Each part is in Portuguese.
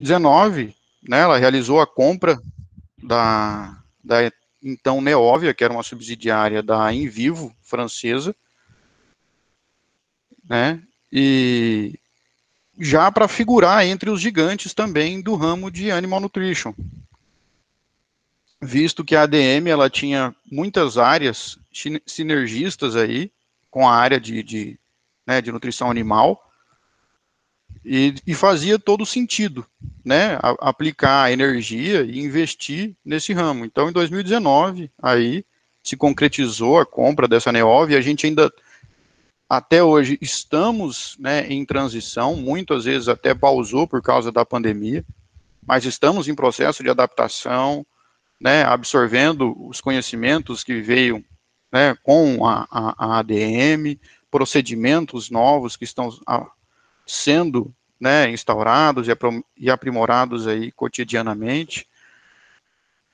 2019, né, ela realizou a compra da então Neovia, que era uma subsidiária da Invivo francesa, né, e já para figurar entre os gigantes também do ramo de Animal Nutrition, visto que a ADM ela tinha muitas áreas sinergistas aí com a área né, de nutrição animal, e fazia todo sentido, né, aplicar energia e investir nesse ramo. Então, em 2019, aí se concretizou a compra dessa Neov, e a gente ainda, até hoje, estamos, né, em transição, muitas vezes até pausou por causa da pandemia, mas estamos em processo de adaptação, né, absorvendo os conhecimentos que veio, né, com a ADM, procedimentos novos que estão sendo, né, instaurados e aprimorados aí cotidianamente.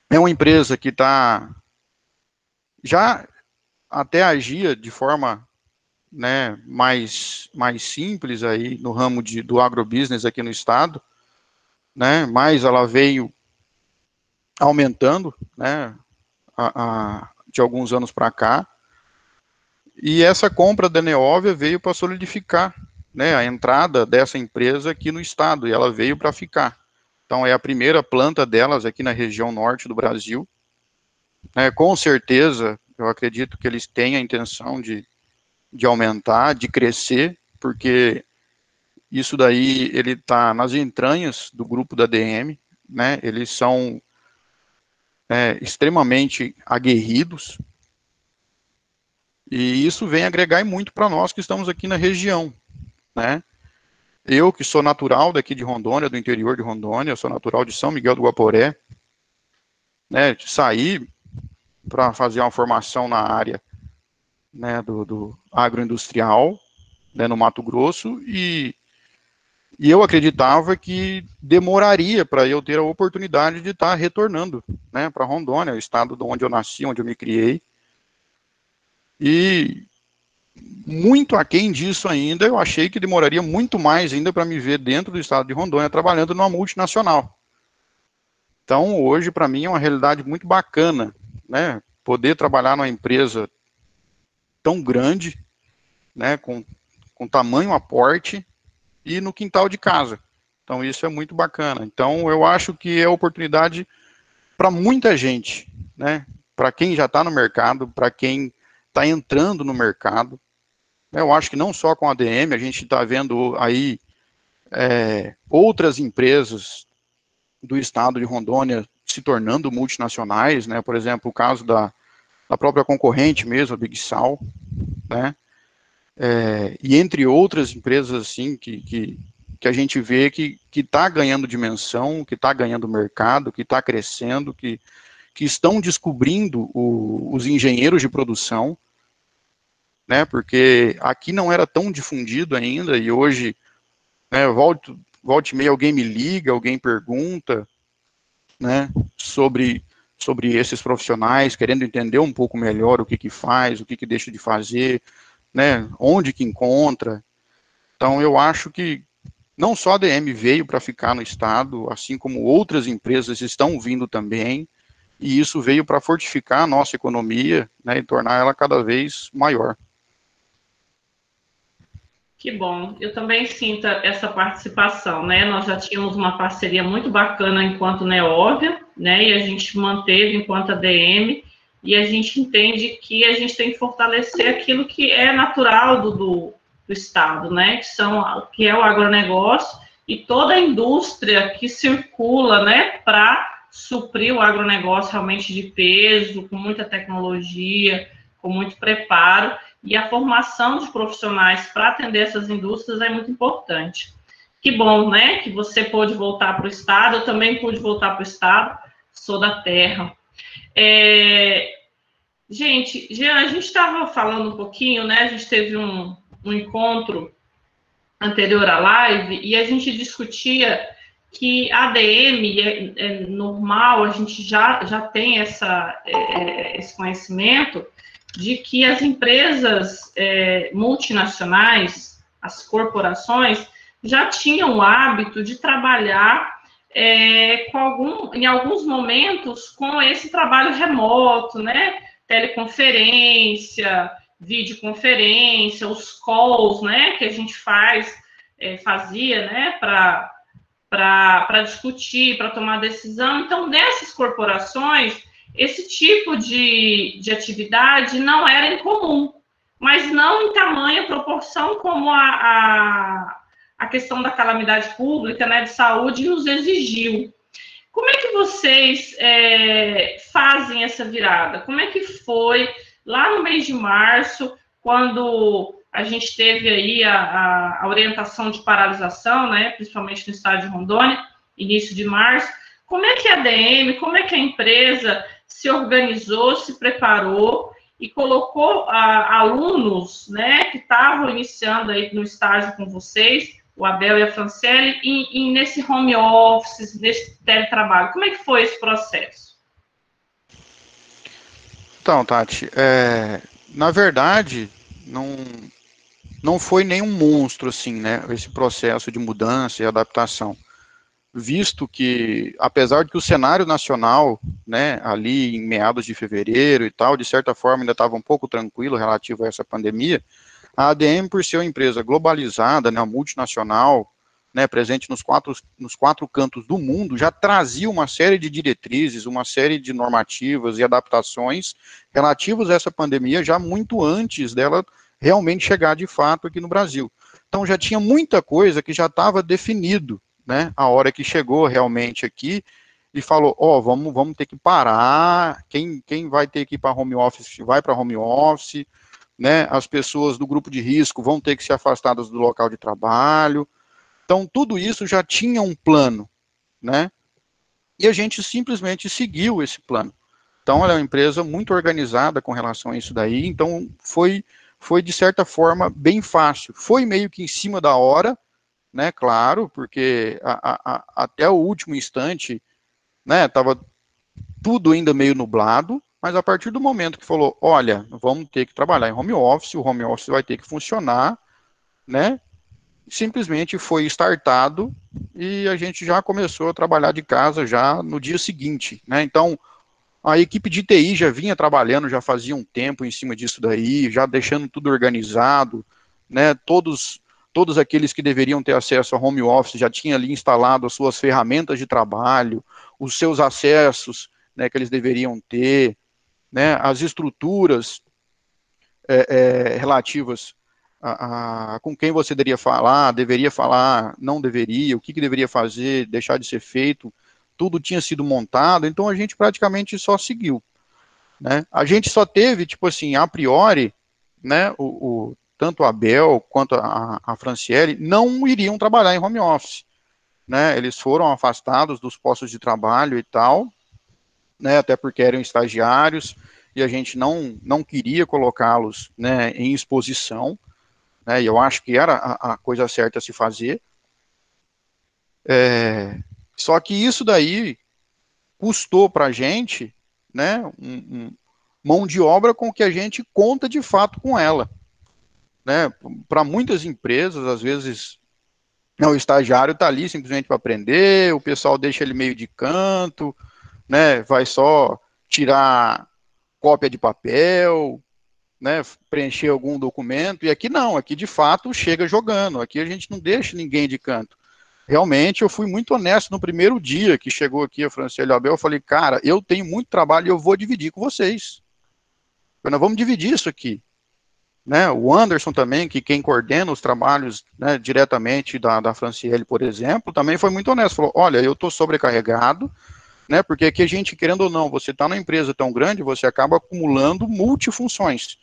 É uma empresa que está já até agia de forma, né, mais simples aí no ramo do agrobusiness aqui no estado, né, mas ela veio aumentando, né, de alguns anos para cá, e essa compra da Neovia veio para solidificar, né, a entrada dessa empresa aqui no estado, e ela veio para ficar. Então, é a primeira planta delas aqui na região norte do Brasil. Com certeza, eu acredito que eles têm a intenção de aumentar, de crescer, porque isso daí ele está nas entranhas do grupo da DM, né? Eles são extremamente aguerridos, e isso vem agregar muito para nós que estamos aqui na região, né? Eu, que sou natural daqui de Rondônia, do interior de Rondônia, sou natural de São Miguel do Guaporé, né? Saí para fazer uma formação na área, né, do agroindustrial, né, no Mato Grosso, e eu acreditava que demoraria para eu ter a oportunidade de estar retornando, né, para Rondônia, o estado onde eu nasci, onde eu me criei, e muito aquém disso ainda, eu achei que demoraria muito mais ainda para me ver dentro do estado de Rondônia trabalhando numa multinacional. Então, hoje, para mim, é uma realidade muito bacana, né, poder trabalhar numa empresa tão grande, né, com tamanho aporte, e no quintal de casa. Então, isso é muito bacana. Então, eu acho que é oportunidade para muita gente, né? Para quem já está no mercado, para quem está entrando no mercado. Eu acho que não só com a ADM, a gente está vendo aí outras empresas do estado de Rondônia se tornando multinacionais, né? Por exemplo, o caso da própria concorrente mesmo, a Big Sal, né? E entre outras empresas assim que a gente vê que está ganhando dimensão, que está ganhando mercado, que está crescendo, que estão descobrindo os engenheiros de produção, né? Porque aqui não era tão difundido ainda, e hoje, né, volte e meia alguém me liga, alguém pergunta, né, sobre esses profissionais, querendo entender um pouco melhor o que faz, o que deixa de fazer, né, onde que encontra. Então, eu acho que não só a ADM veio para ficar no estado, assim como outras empresas estão vindo também, e isso veio para fortificar a nossa economia, né, e tornar ela cada vez maior. Que bom, eu também sinto essa participação, né? Nós já tínhamos uma parceria muito bacana enquanto Neóvia, né? E a gente manteve enquanto ADM, e a gente entende que a gente tem que fortalecer aquilo que é natural do Estado, né? Que é o agronegócio e toda a indústria que circula, né? Para suprir o agronegócio realmente de peso, com muita tecnologia, com muito preparo. E a formação dos profissionais para atender essas indústrias é muito importante. Que bom, né, que você pôde voltar para o Estado, eu também pude voltar para o Estado, sou da terra. Gente, Jean, a gente estava falando um pouquinho, né, a gente teve um encontro anterior à live, e a gente discutia que a ADM é normal, a gente já tem esse conhecimento, de que as empresas multinacionais, as corporações, já tinham o hábito de trabalhar em alguns momentos, com esse trabalho remoto, né? Teleconferência, videoconferência, os calls, né? Que a gente fazia, né? Para discutir, para tomar decisão. Então, nessas corporações, esse tipo de atividade não era incomum, mas não em tamanha proporção como a questão da calamidade pública, né, de saúde, nos exigiu. Como é que vocês fazem essa virada? Como é que foi lá no mês de março, quando a gente teve aí a orientação de paralisação, né, principalmente no estado de Rondônia, início de março? Como é que a ADM, como é que a empresa se organizou, se preparou e colocou alunos, né, que estavam iniciando aí no estágio com vocês, o Abel e a Franciele, e nesse home office, nesse teletrabalho? Como é que foi esse processo? Então, Tati, na verdade, não foi nenhum monstro, assim, né, esse processo de mudança e adaptação, visto que, apesar de que o cenário nacional, né, ali em meados de fevereiro e tal, de certa forma ainda estava um pouco tranquilo relativo a essa pandemia, a ADM, por ser uma empresa globalizada, né, multinacional, né, presente nos quatro cantos do mundo, já trazia uma série de diretrizes, uma série de normativas e adaptações relativas a essa pandemia já muito antes dela realmente chegar de fato aqui no Brasil. Então já tinha muita coisa que já estava definido, né, a hora que chegou realmente aqui e falou, vamos ter que parar, quem vai ter que ir para home office, vai para home office, né, as pessoas do grupo de risco vão ter que ser afastadas do local de trabalho. Então, tudo isso já tinha um plano, né? E a gente simplesmente seguiu esse plano. Então, ela é uma empresa muito organizada com relação a isso daí, então foi de certa forma bem fácil. Foi meio que em cima da hora, né? Claro, porque até o último instante, né? Estava tudo ainda meio nublado, mas a partir do momento que falou, olha, vamos ter que trabalhar em home office, o home office vai ter que funcionar, né? Simplesmente foi startado e a gente já começou a trabalhar de casa já no dia seguinte, né? Então, a equipe de TI já vinha trabalhando, já fazia um tempo em cima disso daí, já deixando tudo organizado, né? Todos aqueles que deveriam ter acesso ao home office já tinham ali instalado as suas ferramentas de trabalho, os seus acessos, né, que eles deveriam ter, né? As estruturas relativas com quem você deveria falar, não deveria, o que deveria fazer, deixar de ser feito, tudo tinha sido montado, então a gente praticamente só seguiu, né? A gente só teve, tipo assim, a priori, né, tanto a Abel quanto a Franciele não iriam trabalhar em home office, né? Eles foram afastados dos postos de trabalho e tal, né, até porque eram estagiários, e a gente não queria colocá-los, né, em exposição, né, e eu acho que era a coisa certa a se fazer. Só que isso daí custou para a gente, né, mão de obra com que a gente conta de fato com ela, né? Para muitas empresas, às vezes, o estagiário está ali simplesmente para aprender, o pessoal deixa ele meio de canto, né? Vai só tirar cópia de papel, né, preencher algum documento, e aqui não, aqui de fato chega jogando, aqui a gente não deixa ninguém de canto. Realmente eu fui muito honesto no primeiro dia que chegou aqui a Franciele e a Abel, eu falei, cara, eu tenho muito trabalho e eu vou dividir com vocês. Nós vamos dividir isso aqui. Né, o Anderson também, que quem coordena os trabalhos, né, diretamente da Franciele, por exemplo, também foi muito honesto, falou, olha, eu estou sobrecarregado, né, porque aqui a gente, querendo ou não, você está numa empresa tão grande, você acaba acumulando multifunções.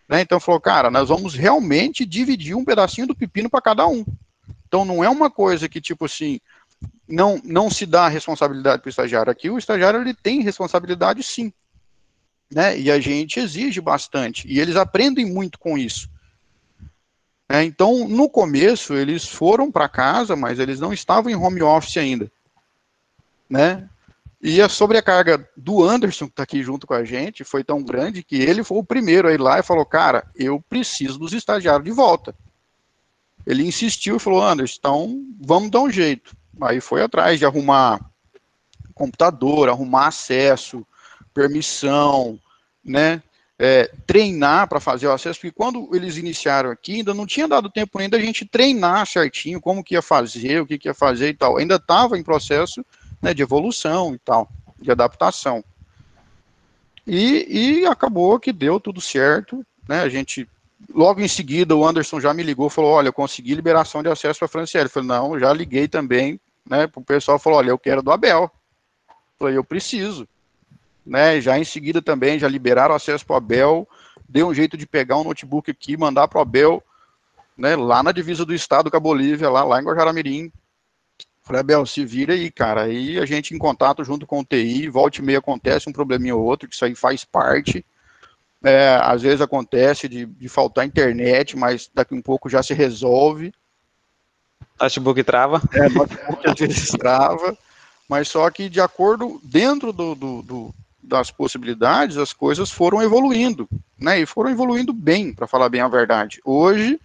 Né, então falou, cara, nós vamos realmente dividir um pedacinho do pepino para cada um. Então não é uma coisa que, tipo assim, não se dá a responsabilidade para o estagiário. Aqui o estagiário ele tem responsabilidade sim. Né, e a gente exige bastante. E eles aprendem muito com isso. Então, no começo, eles foram para casa, mas eles não estavam em home office ainda. Né? E a sobrecarga do Anderson, que está aqui junto com a gente, foi tão grande que ele foi o primeiro a ir lá e falou, cara, eu preciso dos estagiários de volta. Ele insistiu e falou, Anderson, então vamos dar um jeito. Aí foi atrás de arrumar computador, arrumar acesso, permissão, né? Treinar para fazer o acesso, porque quando eles iniciaram aqui, ainda não tinha dado tempo ainda a gente treinar certinho como que ia fazer, o que ia fazer e tal. Ainda estava em processo, né, de evolução e tal, de adaptação. E acabou que deu tudo certo, né? A gente, logo em seguida, o Anderson já me ligou, falou, olha, eu consegui liberação de acesso para a Franciele. Eu falei, não, eu já liguei também, né? O pessoal falou, olha, eu quero do Abel. Eu falei, eu preciso. Né, já em seguida também, já liberaram acesso para o Abel, deu um jeito de pegar um notebook aqui, mandar para o Abel, né, lá na divisa do estado com a Bolívia, lá em Guajará-Mirim. Falei, Abel, se vira aí, cara, aí a gente em contato junto com o TI, volta e meia acontece um probleminha ou outro, que isso aí faz parte, às vezes acontece de faltar internet, mas daqui um pouco já se resolve. Notebook trava. Notebook às vezes trava, mas só que de acordo, dentro das possibilidades, as coisas foram evoluindo, né, e foram evoluindo bem, para falar bem a verdade. Hoje,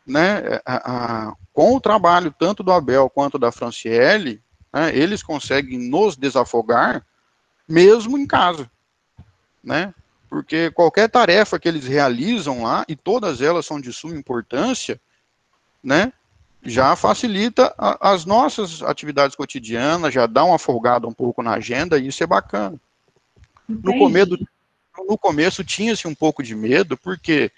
né, com o trabalho tanto do Abel quanto da Franciele, né, eles conseguem nos desafogar, mesmo em casa, né, porque qualquer tarefa que eles realizam lá, e todas elas são de suma importância, né, já facilita as nossas atividades cotidianas, já dá uma folgada um pouco na agenda, e isso é bacana. No começo tinha-se um pouco de medo, porque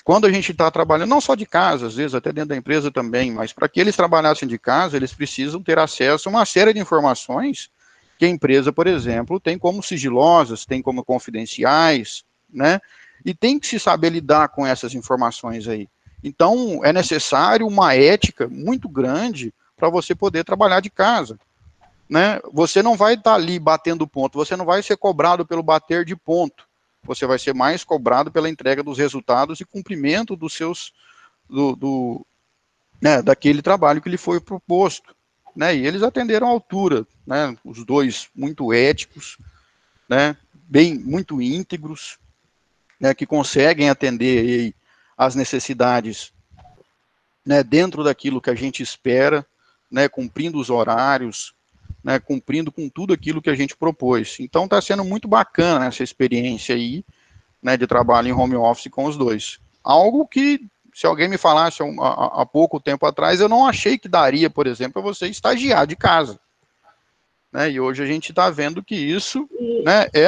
quando a gente está trabalhando, não só de casa, às vezes até dentro da empresa também, mas para que eles trabalhassem de casa, eles precisam ter acesso a uma série de informações que a empresa, por exemplo, tem como sigilosas, tem como confidenciais, né? E tem que se saber lidar com essas informações aí. Então, é necessário uma ética muito grande para você poder trabalhar de casa, né? Você não vai estar ali batendo ponto, você não vai ser cobrado pelo bater de ponto, você vai ser mais cobrado pela entrega dos resultados e cumprimento dos seus, né, daquele trabalho que lhe foi proposto, né? E eles atenderam à altura, né? Os dois muito éticos, né? Muito íntegros, né? Que conseguem atender aí as necessidades, né? Dentro daquilo que a gente espera, né? Cumprindo os horários, né, cumprindo com tudo aquilo que a gente propôs. Então está sendo muito bacana essa experiência aí, né, de trabalho em home office com os dois. Algo que, se alguém me falasse há pouco tempo atrás, eu não achei que daria, por exemplo, para você estagiar de casa. Né, e hoje a gente está vendo que isso, né, é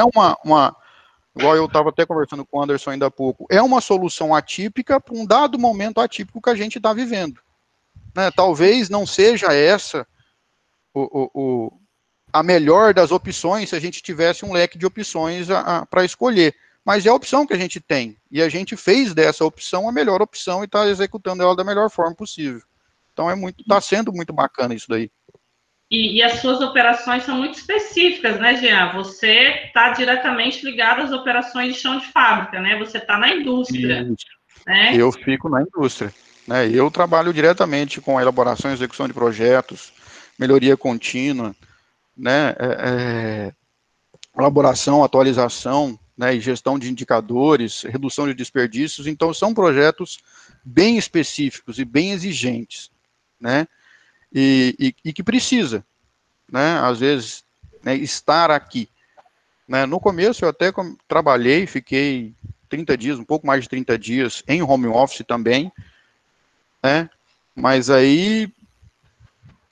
igual eu estava até conversando com o Anderson ainda há pouco, é uma solução atípica para um dado momento atípico que a gente está vivendo. Né, talvez não seja essa a melhor das opções se a gente tivesse um leque de opções para escolher. Mas é a opção que a gente tem. E a gente fez dessa opção a melhor opção e está executando ela da melhor forma possível. Então está sendo muito bacana isso daí. E as suas operações são muito específicas, né, Jean? Você está diretamente ligado às operações de chão de fábrica, né? Você está na indústria. Né? Eu fico na indústria. Né? Eu trabalho diretamente com a elaboração e execução de projetos, melhoria contínua, né? Elaboração, atualização, né? E gestão de indicadores, redução de desperdícios. Então, são projetos bem específicos e bem exigentes, né? E que precisa, né? Às vezes, né, estar aqui. Né? No começo, eu até trabalhei, fiquei 30 dias, um pouco mais de 30 dias em home office também, né? Mas aí,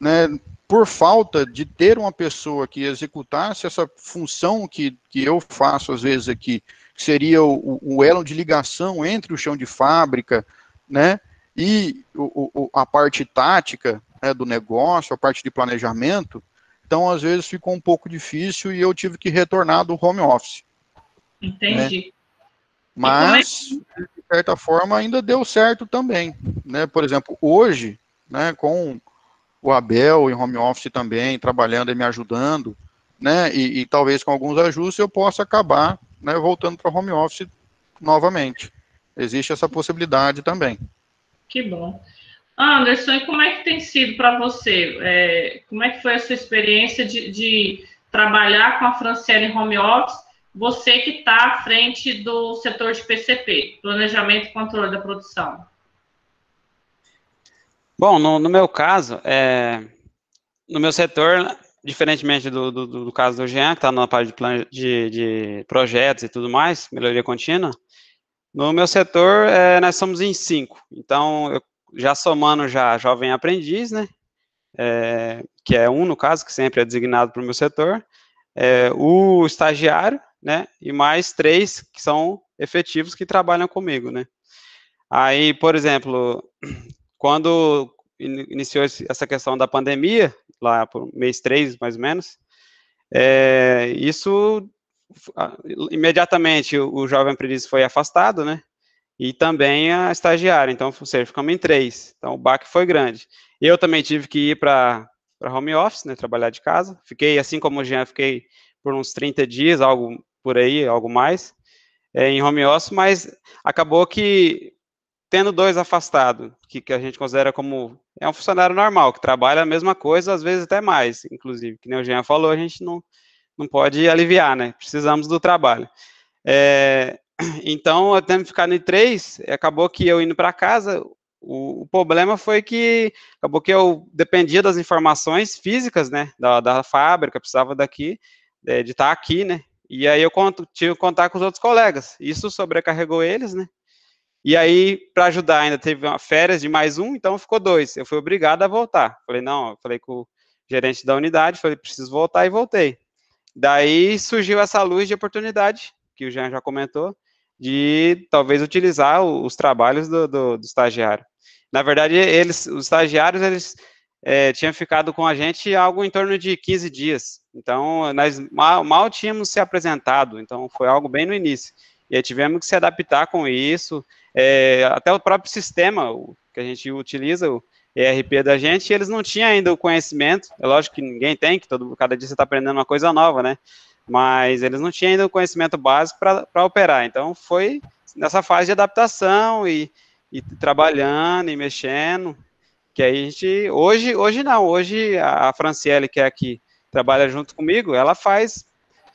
né, por falta de ter uma pessoa que executasse essa função que eu faço às vezes aqui, que seria o elo de ligação entre o chão de fábrica, né, e a parte tática, né, do negócio, a parte de planejamento, então às vezes ficou um pouco difícil e eu tive que retornar do home office. Entendi. Né? Mas, de certa forma, ainda deu certo também, né? Por exemplo, hoje, né, com o Abel em home office também, trabalhando e me ajudando, né, e talvez com alguns ajustes eu possa acabar, né, voltando para home office novamente. Existe essa possibilidade também. Que bom. Anderson, e como é que tem sido para você? Como é que foi a sua experiência de trabalhar com a Franciele em home office? Você que está à frente do setor de PCP, Planejamento e Controle da Produção. Bom, no meu caso, No meu setor, diferentemente do caso do Jean, que está na parte de projetos e tudo mais, melhoria contínua, no meu setor, nós somos em 5. Então, eu já somando já jovem aprendiz, né? Que é um, no caso, que sempre é designado para o meu setor, o estagiário, né? E mais 3 que são efetivos que trabalham comigo, né? Aí, por exemplo, quando iniciou essa questão da pandemia, lá por mês 3, mais ou menos, isso, imediatamente, o jovem aprendiz foi afastado, né? E também a estagiária, então, ou seja, ficamos em 3. Então, o baque foi grande. Eu também tive que ir para home office, né, trabalhar de casa. Fiquei, assim como o Jean, fiquei por uns 30 dias, algo por aí, algo mais, em home office, mas acabou que, tendo 2 afastados, que a gente considera como, um funcionário normal, que trabalha a mesma coisa, às vezes até mais, inclusive, que nem o Jean falou, a gente não pode aliviar, né, precisamos do trabalho. Então, eu tenho que ficar em 3, acabou que eu indo para casa, o problema foi que acabou que eu dependia das informações físicas, né, da fábrica, precisava daqui, de estar aqui, né, e aí eu tive que contar com os outros colegas, isso sobrecarregou eles, né, e aí, para ajudar, ainda teve uma férias de mais um, então ficou 2, eu fui obrigado a voltar, falei com o gerente da unidade, falei, preciso voltar, e voltei. Daí surgiu essa luz de oportunidade, que o Jean já comentou, de talvez utilizar os trabalhos do estagiário. Na verdade, os estagiários, eles tinham ficado com a gente algo em torno de 15 dias. Então, nós mal tínhamos se apresentado, então foi algo bem no início. E aí tivemos que se adaptar com isso, até o próprio sistema que a gente utiliza, o ERP da gente, eles não tinham ainda o conhecimento, é lógico que ninguém tem, que cada dia você está aprendendo uma coisa nova, né? Mas eles não tinham ainda o conhecimento básico para operar, então foi nessa fase de adaptação e trabalhando e mexendo, que aí a gente, hoje a Franciele, que é aqui, trabalha junto comigo, ela faz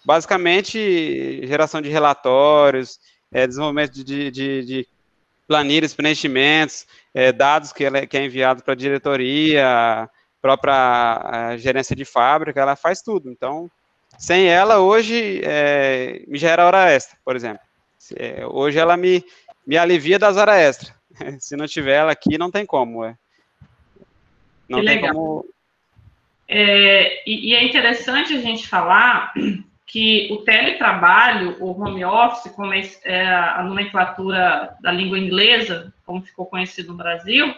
basicamente geração de relatórios, desenvolvimento de planilhas, preenchimentos, dados que é enviado para a diretoria, própria gerência de fábrica, ela faz tudo. Então, sem ela, hoje, me gera hora extra, por exemplo. Hoje ela me alivia das horas extras. Se não tiver ela aqui, não tem como. Não tem como... E é interessante a gente falar que o teletrabalho, o home office, como a nomenclatura da língua inglesa, como ficou conhecido no Brasil,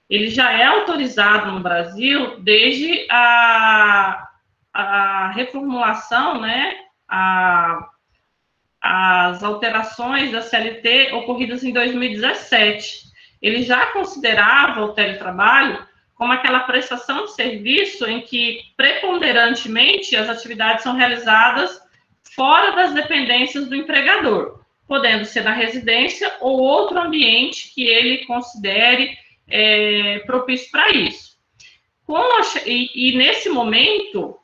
ele já é autorizado no Brasil desde a reformulação, né, as alterações da CLT ocorridas em 2017. Ele já considerava o teletrabalho como aquela prestação de serviço em que, preponderantemente, as atividades são realizadas fora das dependências do empregador, podendo ser na residência ou outro ambiente que ele considere propício para isso. E nesse momento,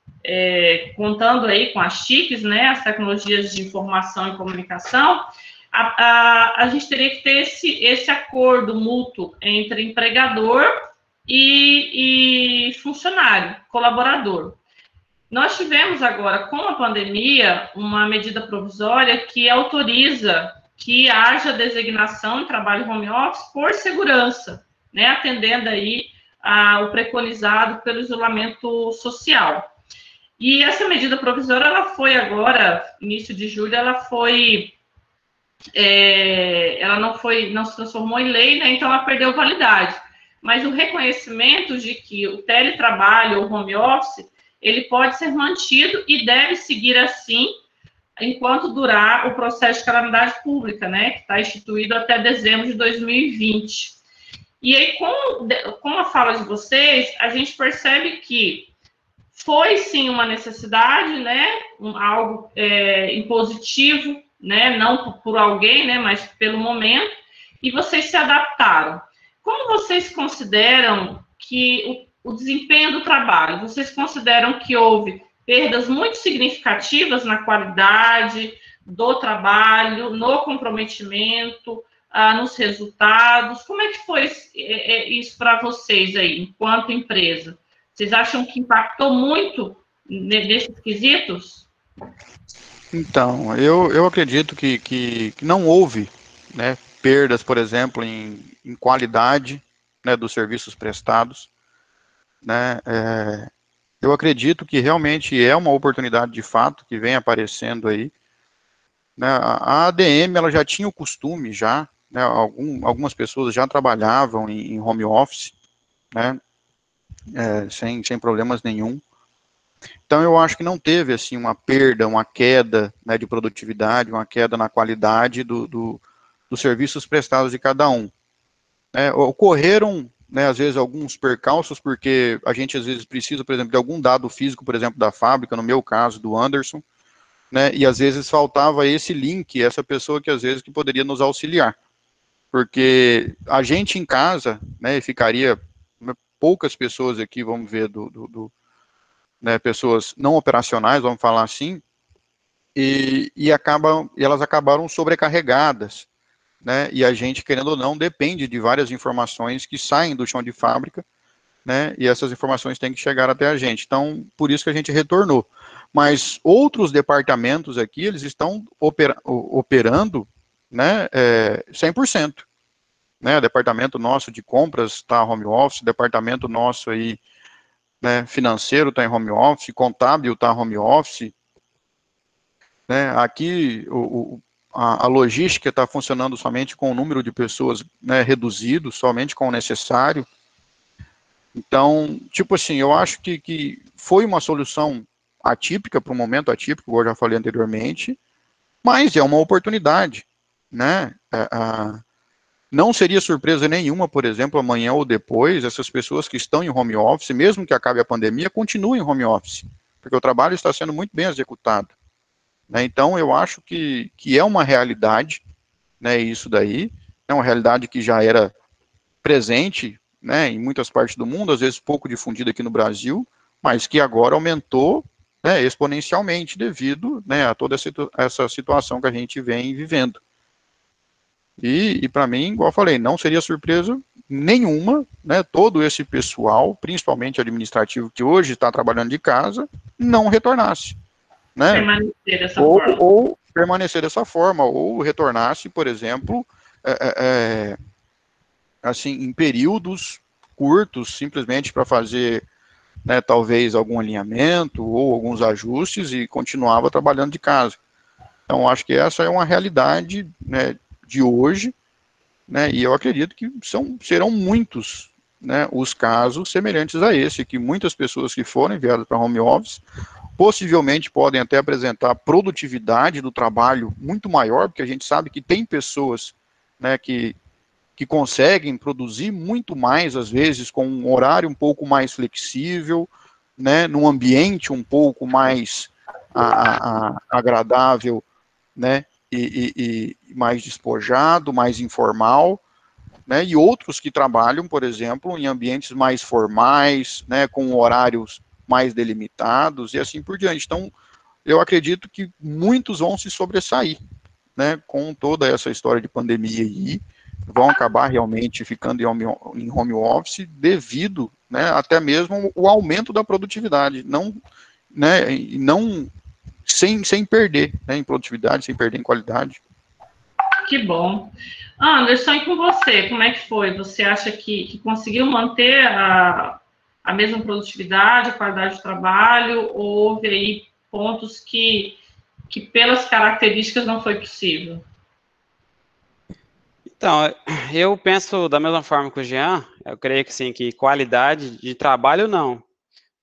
contando aí com as TICs, né, as tecnologias de informação e comunicação, a gente teria que ter esse acordo mútuo entre empregador e funcionário, colaborador. Nós tivemos agora, com a pandemia, uma medida provisória que autoriza que haja designação de trabalho home office por segurança, né, atendendo aí o preconizado pelo isolamento social. E essa medida provisória, ela foi agora, início de julho, ela não se transformou em lei, né, então ela perdeu validade. Mas o reconhecimento de que o teletrabalho ou home office, ele pode ser mantido e deve seguir assim enquanto durar o processo de calamidade pública, né, que está instituído até dezembro de 2020. E aí, com a fala de vocês, a gente percebe que foi, sim, uma necessidade, né, algo impositivo, né, não por alguém, né, mas pelo momento, e vocês se adaptaram. Como vocês consideram que o desempenho do trabalho, vocês consideram que houve perdas muito significativas na qualidade do trabalho, no comprometimento, nos resultados? Como é que foi isso para vocês aí, enquanto empresa? Vocês acham que impactou muito nesses quesitos? Então, eu acredito que não houve, né, perdas, por exemplo, em qualidade, né, dos serviços prestados, né, eu acredito que realmente é uma oportunidade de fato que vem aparecendo aí, né, a ADM, ela já tinha o costume, já, né, algumas pessoas já trabalhavam em home office, né, sem problemas nenhum. Então, eu acho que não teve, assim, uma perda, uma queda, né, de produtividade, uma queda na qualidade dos serviços prestados de cada um. Ocorreram, né, às vezes, alguns percalços, porque a gente, às vezes, precisa, por exemplo, de algum dado físico, por exemplo, da fábrica, no meu caso, do Anderson, né, e às vezes faltava esse link, essa pessoa que, às vezes, que poderia nos auxiliar. Porque a gente em casa, né, ficaria poucas pessoas aqui, vamos ver, né, pessoas não operacionais, vamos falar assim, e elas acabaram sobrecarregadas, né, e a gente, querendo ou não, depende de várias informações que saem do chão de fábrica, né, e essas informações têm que chegar até a gente. Então, por isso que a gente retornou. Mas outros departamentos aqui, eles estão operando, né, 100%. Né, departamento nosso de compras está home office, departamento nosso aí, né, financeiro está em home office, contábil está home office, né, aqui a logística está funcionando somente com o número de pessoas, né, reduzido, somente com o necessário. Então, tipo assim, eu acho que foi uma solução atípica para um momento atípico, como eu já falei anteriormente, mas é uma oportunidade, né? Não seria surpresa nenhuma, por exemplo, amanhã ou depois, essas pessoas que estão em home office, mesmo que acabe a pandemia, continuem em home office, porque o trabalho está sendo muito bem executado. Né? Então, eu acho que é uma realidade, né, isso daí, é uma realidade que já era presente, né, em muitas partes do mundo, às vezes pouco difundida aqui no Brasil, mas que agora aumentou, né, exponencialmente devido, né, a toda essa situação que a gente vem vivendo. E para mim, igual eu falei, não seria surpresa nenhuma, né, todo esse pessoal, principalmente administrativo, que hoje está trabalhando de casa, não retornasse. Né? Permanecer dessa forma. Ou permanecer dessa forma, ou retornasse, por exemplo, assim, em períodos curtos, simplesmente para fazer, né, talvez algum alinhamento ou alguns ajustes e continuava trabalhando de casa. Então, acho que essa é uma realidade, né, de hoje, né, e eu acredito que serão muitos, né, os casos semelhantes a esse, que muitas pessoas que foram enviadas para home office possivelmente podem até apresentar produtividade do trabalho muito maior, porque a gente sabe que tem pessoas, né, que conseguem produzir muito mais, às vezes, com um horário um pouco mais flexível, né, num ambiente um pouco mais agradável, né, e mais despojado, mais informal, né, e outros que trabalham, por exemplo, em ambientes mais formais, né, com horários mais delimitados e assim por diante. Então, eu acredito que muitos vão se sobressair, né, com toda essa história de pandemia aí, vão acabar realmente ficando em home office devido, né, até mesmo o aumento da produtividade, não, né, não sem perder, né, em produtividade, sem perder em qualidade. Que bom. Anderson, e com você, como é que foi? Você acha que conseguiu manter a mesma produtividade, a qualidade de trabalho, ou houve aí pontos que pelas características não foi possível? Então, eu penso da mesma forma que o Jean, eu creio que sim, que qualidade de trabalho não,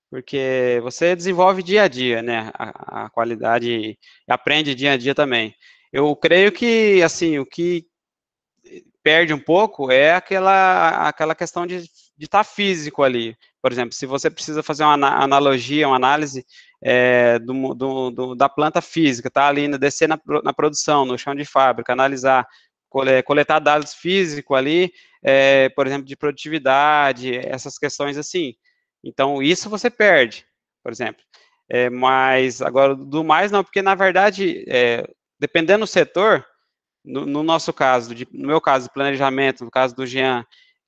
porque você desenvolve dia a dia, né, a qualidade, aprende dia a dia também. Eu creio que, assim, o que perde um pouco é aquela questão de estar físico ali. Por exemplo, se você precisa fazer uma analogia, uma análise da planta física, tá ali, descer na produção, no chão de fábrica, analisar, coletar dados físicos ali, por exemplo, de produtividade, essas questões assim. Então, isso você perde, por exemplo. Mas, agora, do mais não, porque, na verdade, dependendo do setor, no nosso caso, no meu caso, de planejamento, no caso do Jean,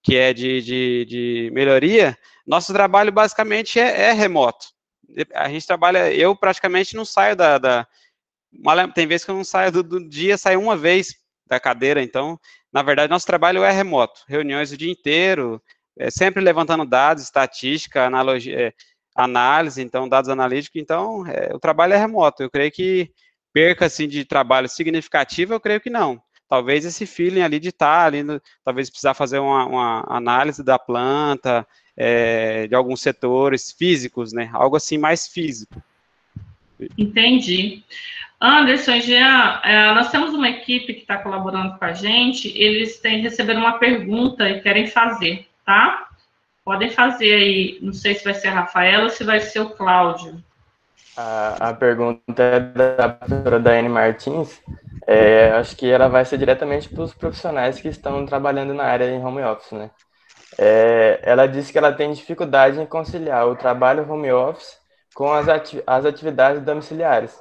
que é de melhoria, nosso trabalho basicamente é remoto. A gente trabalha, eu praticamente não saio tem vezes que eu não saio do dia, saio uma vez da cadeira, então, na verdade, nosso trabalho é remoto, reuniões o dia inteiro, sempre levantando dados, estatística, análise, então, dados analíticos, então, o trabalho é remoto. Eu creio que perca, assim, de trabalho significativo, eu creio que não. Talvez esse feeling ali de estar ali, talvez precisar fazer uma análise da planta, de alguns setores físicos, né? Algo assim mais físico. Entendi. Anderson e Jean, nós temos uma equipe que está colaborando com a gente, eles receberam uma pergunta e querem fazer, tá? Podem fazer aí, não sei se vai ser a Rafaela ou se vai ser o Cláudio. A pergunta é da professora Daiane Martins. Acho que ela vai ser diretamente para os profissionais que estão trabalhando na área em home office, né? Ela disse que ela tem dificuldade em conciliar o trabalho home office com as atividades domiciliares,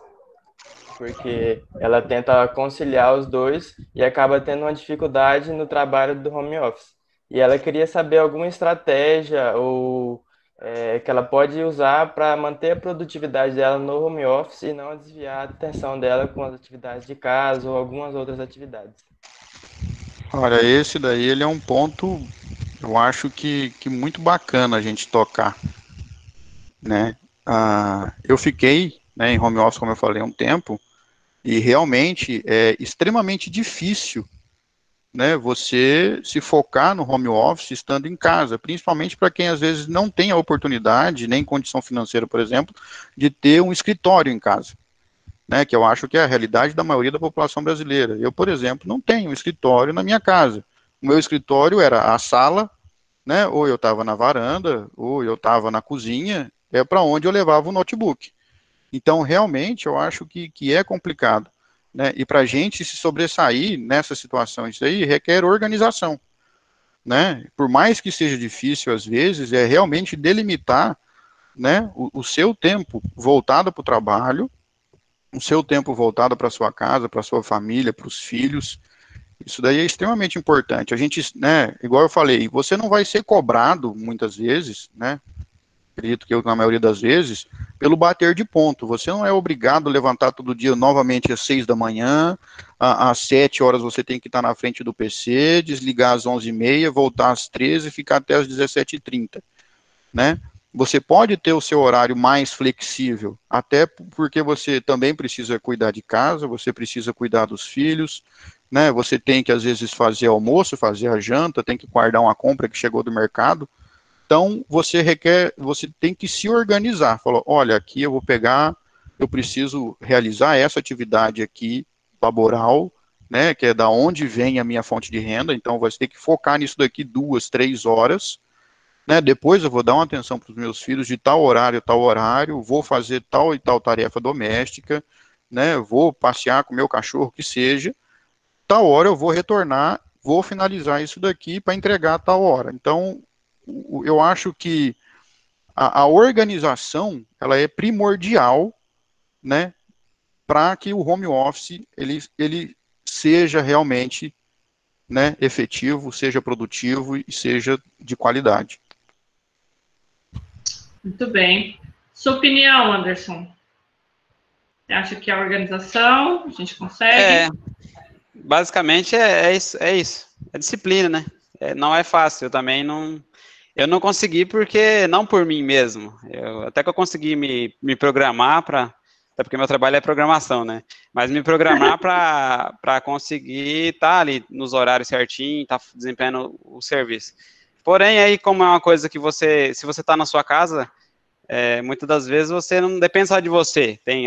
porque ela tenta conciliar os dois e acaba tendo uma dificuldade no trabalho do home office. E ela queria saber alguma estratégia ou que ela pode usar para manter a produtividade dela no home office e não desviar a atenção dela com as atividades de casa ou algumas outras atividades. Olha, esse daí ele é um ponto, eu acho que muito bacana a gente tocar, né? Eu fiquei, né, em home office, como eu falei, um tempo, e realmente é extremamente difícil, né, você se focar no home office estando em casa, principalmente para quem às vezes não tem a oportunidade, nem condição financeira, por exemplo, de ter um escritório em casa, né, que eu acho que é a realidade da maioria da população brasileira. Eu, por exemplo, não tenho um escritório na minha casa. O meu escritório era a sala, né, ou eu estava na varanda, ou eu estava na cozinha, para onde eu levava o notebook. Então, realmente, eu acho que é complicado, né? E para a gente se sobressair nessa situação, isso aí requer organização, né? Por mais que seja difícil às vezes, é realmente delimitar, né, o seu tempo voltado para o trabalho, o seu tempo voltado para a sua casa, para a sua família, para os filhos. Isso daí é extremamente importante. A gente, né, igual eu falei, você não vai ser cobrado muitas vezes, né? Acredito que eu, na maioria das vezes, pelo bater de ponto. Você não é obrigado a levantar todo dia novamente às 6 da manhã, às 7 horas você tem que estar na frente do PC, desligar às 11h30, voltar às 13 e ficar até às 17h30, né? Você pode ter o seu horário mais flexível, até porque você também precisa cuidar de casa, você precisa cuidar dos filhos, né? Você tem que, às vezes, fazer almoço, fazer a janta, tem que guardar uma compra que chegou do mercado. Então, você tem que se organizar. Falou, olha, aqui eu vou pegar, eu preciso realizar essa atividade aqui, laboral, né, que é da onde vem a minha fonte de renda, então você tem que focar nisso daqui 2, 3 horas, né, depois eu vou dar uma atenção para os meus filhos de tal horário, vou fazer tal e tal tarefa doméstica, né, vou passear com o meu cachorro, que seja, tal hora eu vou retornar, vou finalizar isso daqui para entregar a tal hora. Então, eu acho que a organização ela é primordial, né, para que o home office ele seja realmente, né, efetivo, seja produtivo e seja de qualidade. Muito bem. Sua opinião, Anderson? Você acha que a organização a gente consegue? Basicamente é isso. É disciplina, né? Não é fácil. Eu não consegui não por mim mesmo. Até que eu consegui me programar até porque meu trabalho é programação, né? Mas me programar para conseguir estar ali nos horários certinho, estar desempenhando o serviço. Porém, aí como é uma coisa que se você está na sua casa, muitas das vezes você não depende só de você, tem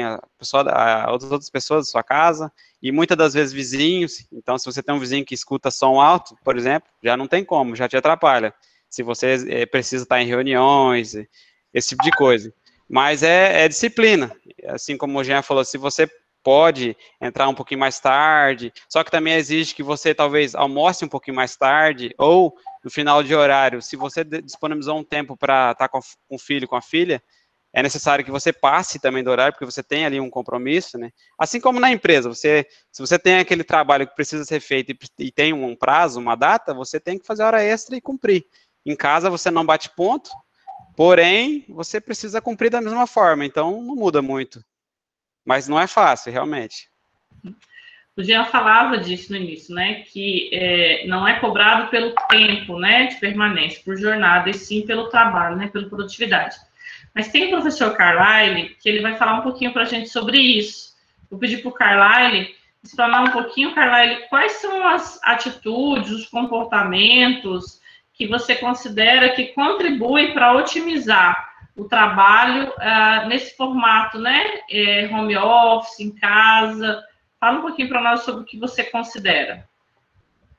outras pessoas da sua casa, e muitas das vezes vizinhos. Então, se você tem um vizinho que escuta som alto, por exemplo, já não tem como, já te atrapalha. Se você precisa estar em reuniões, esse tipo de coisa. Mas é disciplina. Assim como o Jean falou, se você pode entrar um pouquinho mais tarde, só que também exige que você talvez almoce um pouquinho mais tarde, ou no final de horário, se você disponibilizou um tempo para estar com o filho, com a filha, é necessário que você passe também do horário, porque você tem ali um compromisso, né? Assim como na empresa, se você tem aquele trabalho que precisa ser feito e tem um prazo, uma data, você tem que fazer hora extra e cumprir. Em casa você não bate ponto, porém, você precisa cumprir da mesma forma, então não muda muito. Mas não é fácil, realmente. O Jean falava disso no início, né, que não é cobrado pelo tempo, né, de permanência, por jornada, e sim pelo trabalho, né, pela produtividade. Mas tem o professor Carlyle, que ele vai falar um pouquinho para a gente sobre isso. Vou pedir para o Carlyle explanar um pouquinho, Carlyle, quais são as atitudes, os comportamentos que você considera que contribuem para otimizar o trabalho nesse formato, né, home office, em casa. Fala um pouquinho para nós sobre o que você considera.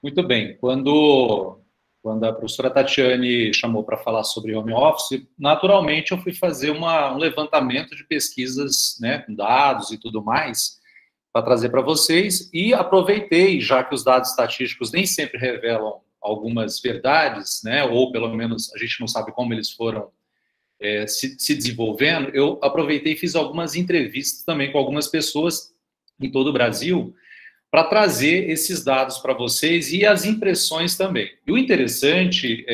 Muito bem. Quando a professora Tatiane chamou para falar sobre home office, naturalmente eu fui fazer um levantamento de pesquisas, né, com dados e tudo mais, para trazer para vocês, e aproveitei, já que os dados estatísticos nem sempre revelam algumas verdades, né, ou pelo menos a gente não sabe como eles foram se desenvolvendo, eu aproveitei e fiz algumas entrevistas também com algumas pessoas em todo o Brasil, para trazer esses dados para vocês e as impressões também. E o interessante,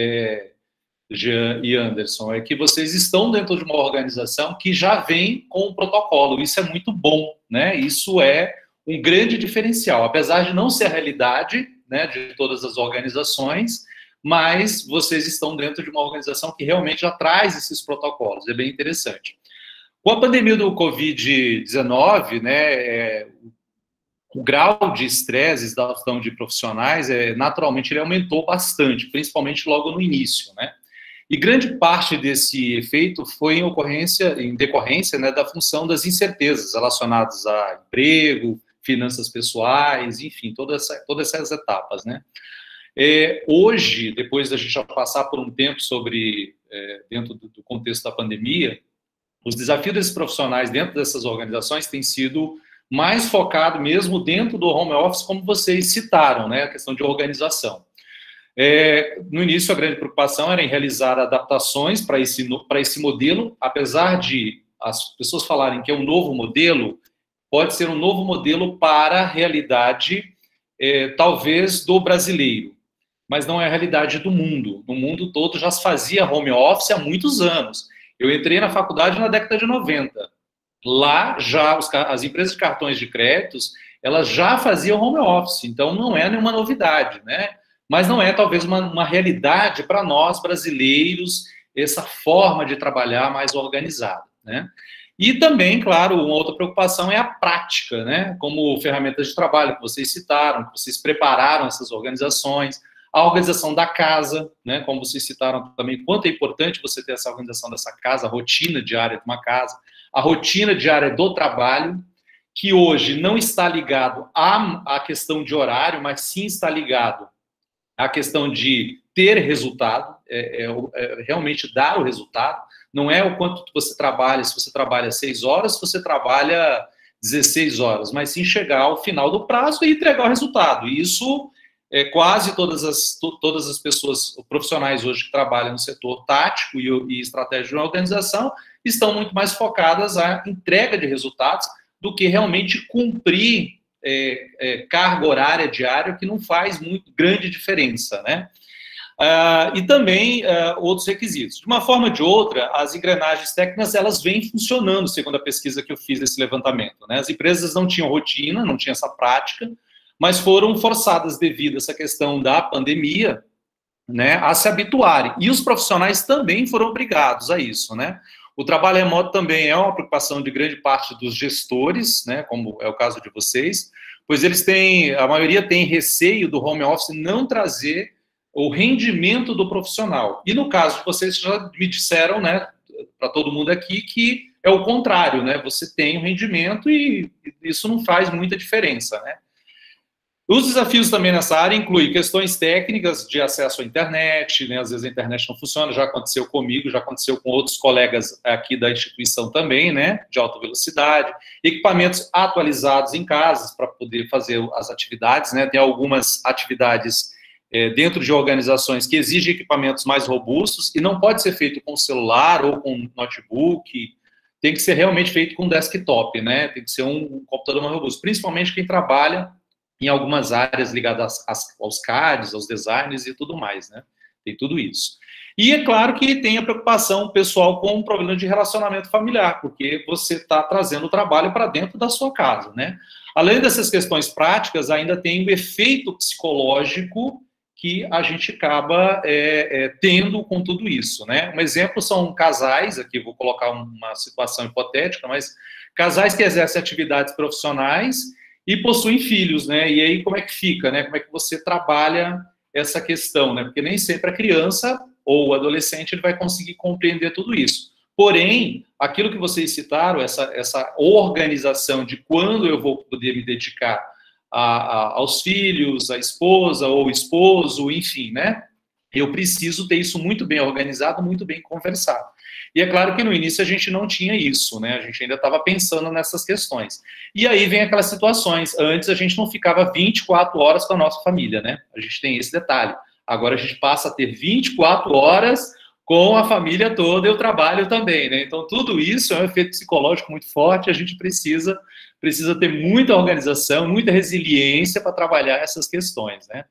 Jean e Anderson, é que vocês estão dentro de uma organização que já vem com um protocolo. Isso é muito bom, né? Isso é um grande diferencial, apesar de não ser a realidade, né, de todas as organizações, mas vocês estão dentro de uma organização que realmente já traz esses protocolos. É bem interessante. Com a pandemia do Covid-19, né, o grau de estresse e exaustão de profissionais, naturalmente, ele aumentou bastante, principalmente logo no início, né? E grande parte desse efeito foi em decorrência, né, da função das incertezas relacionadas a emprego, finanças pessoais, enfim, todas essas etapas, né? Hoje, depois da gente já passar por um tempo dentro do contexto da pandemia, os desafios desses profissionais dentro dessas organizações têm sido mais focado mesmo dentro do home office, como vocês citaram, né, a questão de organização. No início, a grande preocupação era em realizar adaptações para esse modelo, apesar de as pessoas falarem que é um novo modelo, pode ser um novo modelo para a realidade, talvez, do brasileiro, mas não é a realidade do mundo. No mundo todo já se fazia home office há muitos anos. Eu entrei na faculdade na década de 90. Lá, já as empresas de cartões de créditos, elas já faziam home office, então não é nenhuma novidade, né? Mas não é, talvez, uma realidade para nós, brasileiros, essa forma de trabalhar mais organizada, né? E também, claro, uma outra preocupação é a prática, né? Como ferramentas de trabalho que vocês citaram, que vocês prepararam essas organizações, a organização da casa, né, como vocês citaram também, quanto é importante você ter essa organização dessa casa, a rotina diária de uma casa, a rotina diária do trabalho, que hoje não está ligado à questão de horário, mas sim está ligado à questão de ter resultado, realmente dar o resultado, não é o quanto você trabalha, se você trabalha 6 horas, se você trabalha 16 horas, mas sim chegar ao final do prazo e entregar o resultado. E isso quase todas as pessoas profissionais hoje que trabalham no setor tático e estratégico de uma organização estão muito mais focadas à entrega de resultados do que realmente cumprir carga horária diária, que não faz muito grande diferença, né? E também outros requisitos. De uma forma ou de outra, as engrenagens técnicas, elas vêm funcionando, segundo a pesquisa que eu fiz desse levantamento, né? As empresas não tinham rotina, não tinham essa prática, mas foram forçadas devido a essa questão da pandemia, né, a se habituarem. E os profissionais também foram obrigados a isso, né? O trabalho remoto também é uma preocupação de grande parte dos gestores, né, como é o caso de vocês, pois a maioria tem receio do home office não trazer o rendimento do profissional. E no caso de vocês, já me disseram, né, para todo mundo aqui, que é o contrário, né? Você tem o rendimento e isso não faz muita diferença, né? Os desafios também nessa área incluem questões técnicas de acesso à internet, né? Às vezes a internet não funciona, já aconteceu comigo, já aconteceu com outros colegas aqui da instituição também, né? De alta velocidade, equipamentos atualizados em casas para poder fazer as atividades, né? Tem algumas atividades dentro de organizações que exigem equipamentos mais robustos e não pode ser feito com celular ou com notebook tem que ser realmente feito com desktop, né? Tem que ser um computador mais robusto, principalmente quem trabalha em algumas áreas ligadas aos CADs, aos designers e tudo mais, né? Tem tudo isso. E é claro que tem a preocupação pessoal com o problema de relacionamento familiar, porque você está trazendo o trabalho para dentro da sua casa, né? Além dessas questões práticas, ainda tem o efeito psicológico que a gente acaba tendo com tudo isso, né? Um exemplo são casais, aqui vou colocar uma situação hipotética, mas casais que exercem atividades profissionais e possuem filhos, né? E aí como é que fica, né? Como é que você trabalha essa questão, né? Porque nem sempre a criança ou o adolescente ele vai conseguir compreender tudo isso. Porém, aquilo que vocês citaram, essa organização de quando eu vou poder me dedicar aos filhos, à esposa ou esposo, enfim, né? Eu preciso ter isso muito bem organizado, muito bem conversado. E é claro que no início a gente não tinha isso, né? A gente ainda estava pensando nessas questões. E aí vem aquelas situações. Antes a gente não ficava 24 horas com a nossa família, né? A gente tem esse detalhe. Agora a gente passa a ter 24 horas com a família toda e o trabalho também, né? Então tudo isso é um efeito psicológico muito forte. A gente precisa ter muita organização, muita resiliência para trabalhar essas questões, né?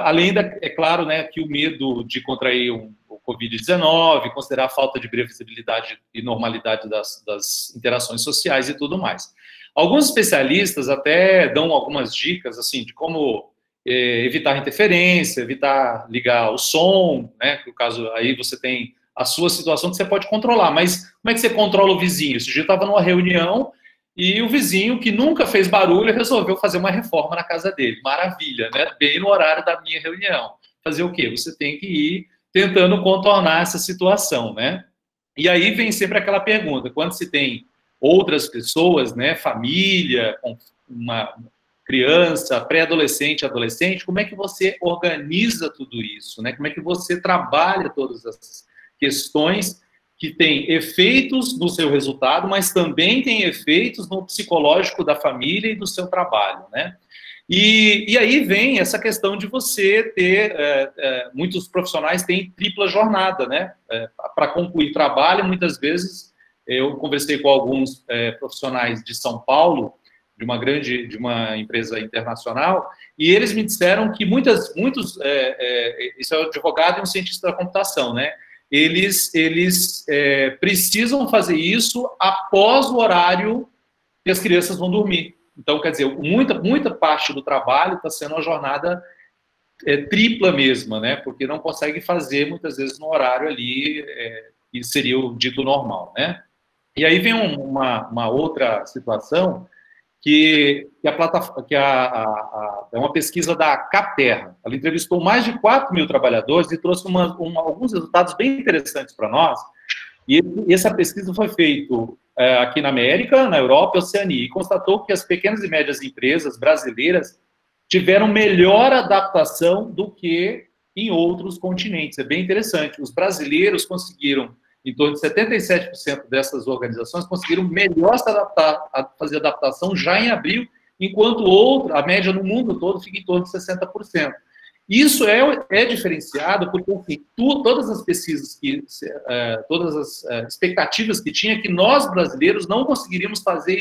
Além é claro, né, que o medo de contrair o Covid-19, considerar a falta de previsibilidade e normalidade das interações sociais e tudo mais. Alguns especialistas até dão algumas dicas, assim, de como evitar interferência, evitar ligar o som, né, no caso, aí você tem a sua situação que você pode controlar, mas como é que você controla o vizinho? Esse dia eu estava numa reunião e o vizinho, que nunca fez barulho, resolveu fazer uma reforma na casa dele. Maravilha, né? Bem no horário da minha reunião. Fazer o quê? Você tem que ir tentando contornar essa situação, né? E aí vem sempre aquela pergunta, quando se tem outras pessoas, né, família, uma criança, pré-adolescente, adolescente, como é que você organiza tudo isso, né? Como é que você trabalha todas essas questões que tem efeitos no seu resultado, mas também tem efeitos no psicológico da família e do seu trabalho, né? E aí vem essa questão de você ter, muitos profissionais têm tripla jornada, né? Para concluir trabalho, muitas vezes, eu conversei com alguns profissionais de São Paulo, de uma empresa internacional, e eles me disseram que muitos, isso é um advogado e um cientista da computação, né? Eles precisam fazer isso após o horário que as crianças vão dormir. Então, quer dizer, muita parte do trabalho está sendo uma jornada tripla mesma, né? Porque não consegue fazer, muitas vezes, no horário ali que seria o dito normal, né? E aí vem uma outra situação que é uma pesquisa da Capterra. Ela entrevistou mais de 4 mil trabalhadores e trouxe alguns resultados bem interessantes para nós. E essa pesquisa foi feita aqui na América, na Europa e Oceania, e constatou que as pequenas e médias empresas brasileiras tiveram melhor adaptação do que em outros continentes. É bem interessante. Os brasileiros conseguiram, em torno de 77% dessas organizações conseguiram melhor se adaptar, fazer adaptação já em abril, enquanto a média no mundo todo fica em torno de 60%. Isso é diferenciado porque, enfim, todas as pesquisas, todas as expectativas que tinha, que nós brasileiros não conseguiríamos fazer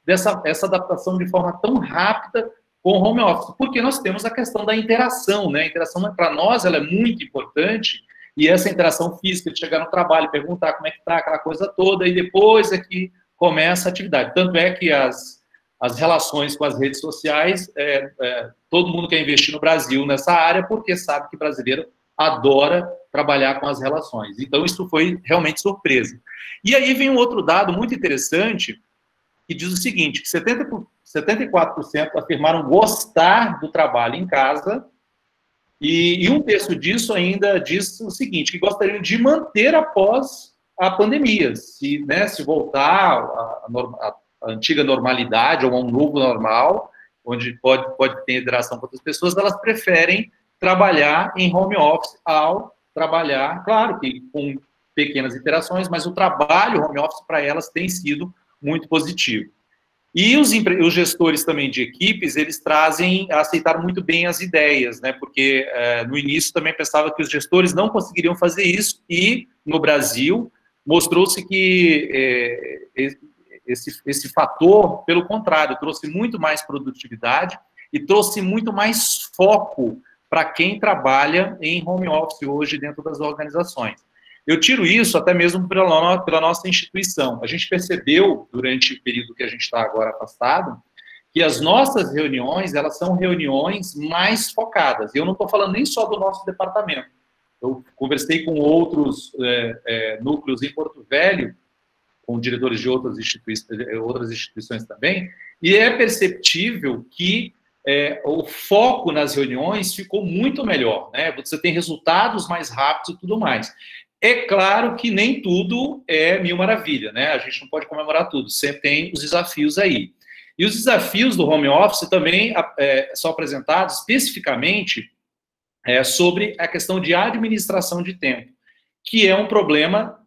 essa adaptação de forma tão rápida com o home office, porque nós temos a questão da interação, né? A interação, para nós, ela é muito importante. E essa interação física, de chegar no trabalho, perguntar como é que está, aquela coisa toda, e depois é que começa a atividade. Tanto é que as relações com as redes sociais, todo mundo quer investir no Brasil nessa área, porque sabe que brasileiro adora trabalhar com as relações. Então, isso foi realmente surpresa. E aí vem um outro dado muito interessante, que diz o seguinte, que 74% afirmaram gostar do trabalho em casa, e um terço disso ainda diz o seguinte, que gostariam de manter após a pandemia, se voltar à antiga normalidade ou a um novo normal, onde pode ter interação com outras pessoas, elas preferem trabalhar em home office ao trabalhar, claro que com pequenas interações, mas o trabalho home office para elas tem sido muito positivo. E os gestores também de equipes, eles aceitaram muito bem as ideias, né? Porque no início também pensava que os gestores não conseguiriam fazer isso, e no Brasil, mostrou-se que esse fator, pelo contrário, trouxe muito mais produtividade e trouxe muito mais foco para quem trabalha em home office hoje dentro das organizações. Eu tiro isso até mesmo pela nossa instituição. A gente percebeu, durante o período que a gente está agora afastado, que as nossas reuniões, elas são reuniões mais focadas. Eu não estou falando nem só do nosso departamento. Eu conversei com outros núcleos em Porto Velho, com diretores de outras instituições também, e é perceptível que o foco nas reuniões ficou muito melhor, né? Você tem resultados mais rápidos e tudo mais. É claro que nem tudo é mil maravilha, né? A gente não pode comemorar tudo, sempre tem os desafios aí. E os desafios do home office também são apresentados especificamente sobre a questão de administração de tempo, que é um problema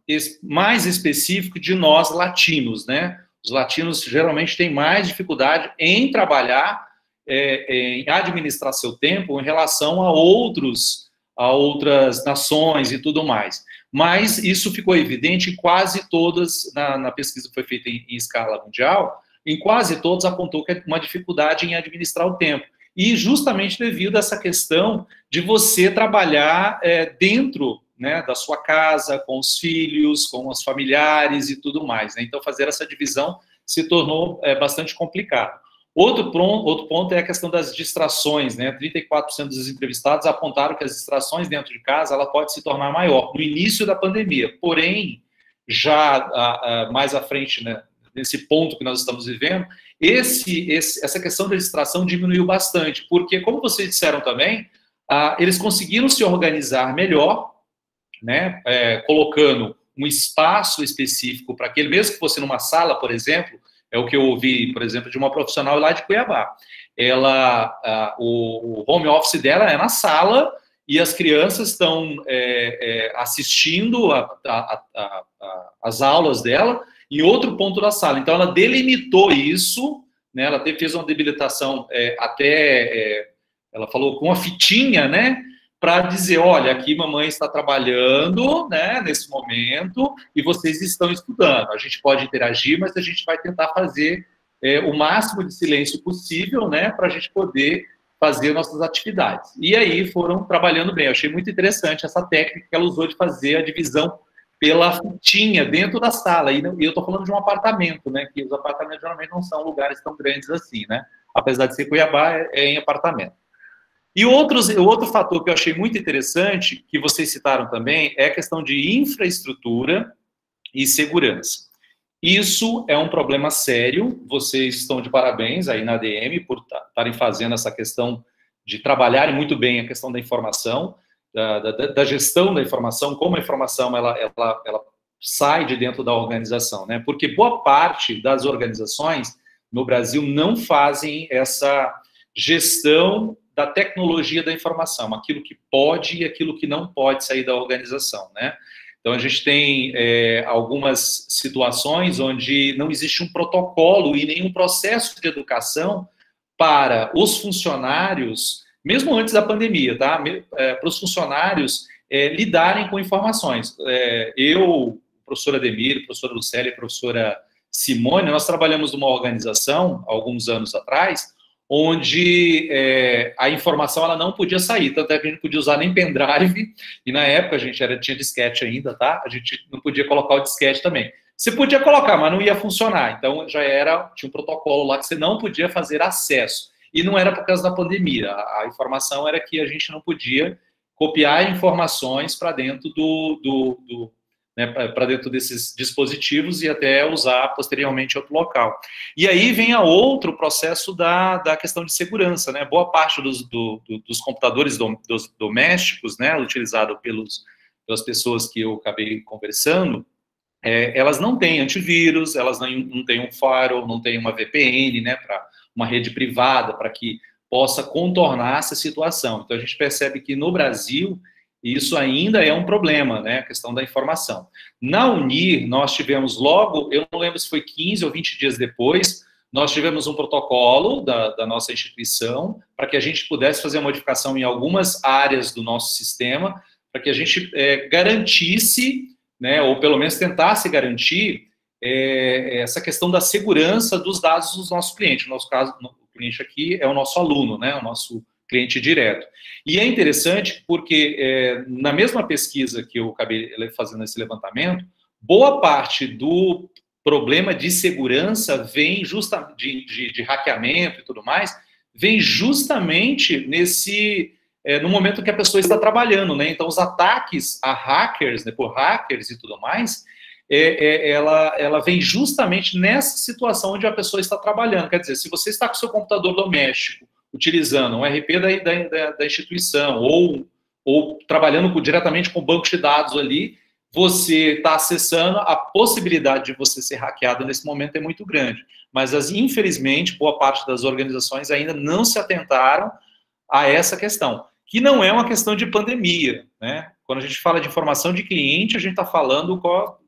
mais específico de nós latinos, né? Os latinos geralmente têm mais dificuldade em trabalhar, em administrar seu tempo em relação a outras nações e tudo mais. Mas isso ficou evidente em quase todas, na pesquisa que foi feita em escala mundial, em quase todos apontou que é uma dificuldade em administrar o tempo. E justamente devido a essa questão de você trabalhar dentro, né, da sua casa, com os filhos, com os familiares e tudo mais, né? Então, fazer essa divisão se tornou bastante complicado. Outro ponto é a questão das distrações, né? 34% dos entrevistados apontaram que as distrações dentro de casa ela pode se tornar maior no início da pandemia. Porém, já mais à frente, né, nesse ponto que nós estamos vivendo, essa questão da distração diminuiu bastante, porque, como vocês disseram também, eles conseguiram se organizar melhor, né, colocando um espaço específico para aquele, mesmo que fosse numa sala, por exemplo. É o que eu ouvi, por exemplo, de uma profissional lá de Cuiabá. O home office dela é na sala e as crianças estão assistindo as aulas dela em outro ponto da sala. Então, ela delimitou isso, né? Ela fez uma delimitação ela falou com uma fitinha, né? Para dizer, olha, aqui mamãe está trabalhando, né, nesse momento, e vocês estão estudando. A gente pode interagir, mas a gente vai tentar fazer o máximo de silêncio possível, né, para a gente poder fazer nossas atividades. E aí foram trabalhando bem. Eu achei muito interessante essa técnica que ela usou de fazer a divisão pela fitinha dentro da sala. E eu estou falando de um apartamento, né, que os apartamentos geralmente não são lugares tão grandes assim, né, apesar de ser Cuiabá, é em apartamento. E o outro fator que eu achei muito interessante, que vocês citaram também, é a questão de infraestrutura e segurança. Isso é um problema sério, vocês estão de parabéns aí na ADM por estarem fazendo essa questão de trabalharem muito bem a questão da informação, da gestão da informação, como a informação ela sai de dentro da organização, né? Porque boa parte das organizações no Brasil não fazem essa gestão da tecnologia da informação, aquilo que pode e aquilo que não pode sair da organização, né? Então, a gente tem algumas situações onde não existe um protocolo e nenhum processo de educação para os funcionários, mesmo antes da pandemia, tá? Para os funcionários lidarem com informações. Eu, professor Ademir, professora Lucélia e professora Simone, nós trabalhamos numa organização, alguns anos atrás, onde a informação ela não podia sair, tanto é que a gente não podia usar nem pendrive, e na época a gente tinha disquete ainda, tá? A gente não podia colocar o disquete também. Você podia colocar, mas não ia funcionar, então tinha um protocolo lá que você não podia fazer acesso, e não era por causa da pandemia, a informação era que a gente não podia copiar informações para dentro para dentro desses dispositivos e até usar posteriormente em outro local. E aí vem a outro processo da questão de segurança, né? Boa parte dos computadores dos domésticos, né, utilizado pelas pessoas que eu acabei conversando, elas não têm antivírus, elas não têm um firewall, não têm uma VPN, né, para uma rede privada, para que possa contornar essa situação. Então, a gente percebe que no Brasil isso ainda é um problema, né, a questão da informação. Na Unir, nós tivemos logo, eu não lembro se foi 15 ou 20 dias depois, nós tivemos um protocolo da nossa instituição para que a gente pudesse fazer a modificação em algumas áreas do nosso sistema, para que a gente garantisse né, ou pelo menos tentar se garantir essa questão da segurança dos dados dos nossos clientes. No nosso caso, o cliente aqui é o nosso aluno, né, o nosso cliente direto. E é interessante porque, na mesma pesquisa que eu acabei fazendo esse levantamento, boa parte do problema de segurança vem justamente de hackeamento e tudo mais, vem justamente no momento que a pessoa está trabalhando, né? Então, os ataques a hackers, né, por hackers e tudo mais, ela vem justamente nessa situação onde a pessoa está trabalhando. Quer dizer, se você está com o seu computador doméstico, utilizando um RP da instituição, ou trabalhando diretamente com o banco de dados ali, você está acessando, a possibilidade de você ser hackeado nesse momento é muito grande. Mas, infelizmente, boa parte das organizações ainda não se atentaram a essa questão, que não é uma questão de pandemia, né? Quando a gente fala de informação de cliente, a gente está falando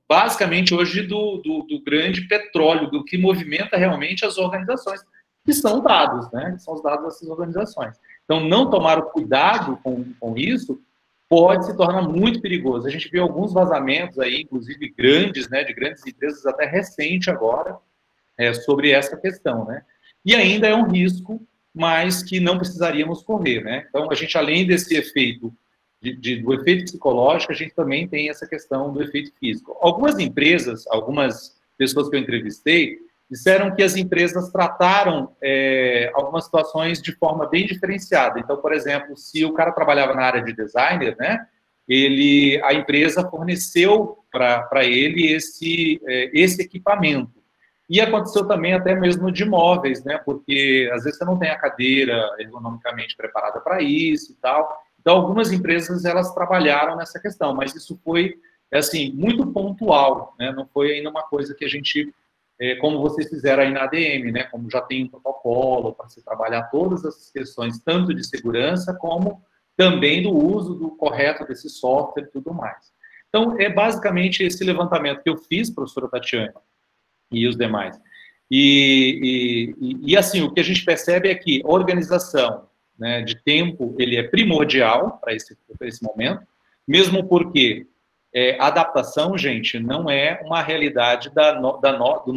basicamente hoje do grande petróleo, do que movimenta realmente as organizações, que são dados, né? Que são os dados dessas organizações. Então, não tomar o cuidado com isso pode se tornar muito perigoso. A gente viu alguns vazamentos aí, inclusive grandes, né, de grandes empresas, até recente agora, sobre essa questão, né? E ainda é um risco, mas que não precisaríamos correr, né? Então, a gente, além desse efeito, do efeito psicológico, a gente também tem essa questão do efeito físico. Algumas empresas, algumas pessoas que eu entrevistei, disseram que as empresas trataram algumas situações de forma bem diferenciada. Então, por exemplo, se o cara trabalhava na área de designer, né, a empresa forneceu para ele esse equipamento. E aconteceu também até mesmo de móveis, né, porque às vezes você não tem a cadeira ergonomicamente preparada para isso e tal. Então, algumas empresas, elas trabalharam nessa questão, mas isso foi, assim, muito pontual, né, não foi ainda uma coisa que a gente... como vocês fizeram aí na ADM, né? Como já tem um protocolo para se trabalhar todas essas questões, tanto de segurança, como também do uso correto desse software e tudo mais. Então, é basicamente esse levantamento que eu fiz, professora Tatiana, e os demais. E assim, o que a gente percebe é que a organização, né, de tempo, ele é primordial para esse momento, mesmo porque... adaptação, gente, não é uma realidade do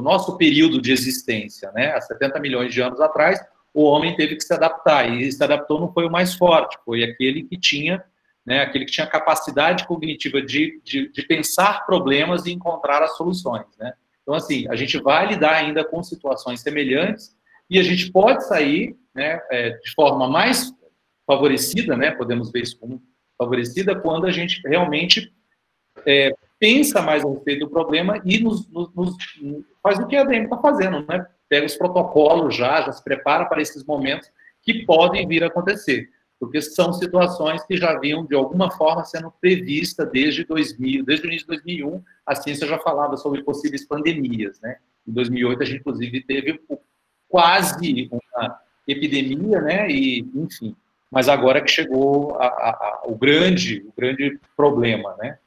nosso período de existência, né? Há 70 milhões de anos atrás, o homem teve que se adaptar, e se adaptou não foi o mais forte, foi aquele que tinha, né, aquele que tinha capacidade cognitiva de pensar problemas e encontrar as soluções, né? Então, assim, a gente vai lidar ainda com situações semelhantes, e a gente pode sair, né, de forma mais favorecida, né? Podemos ver isso como favorecida quando a gente realmente pensa mais a respeito do problema e faz o que a ADM está fazendo, né? Pega os protocolos já se prepara para esses momentos que podem vir a acontecer, porque são situações que já vinham, de alguma forma, sendo previstas desde o início de 2001, a ciência já falava sobre possíveis pandemias, né? Em 2008, a gente, inclusive, teve quase uma epidemia, né? E, enfim... Mas agora que chegou o grande problema, né?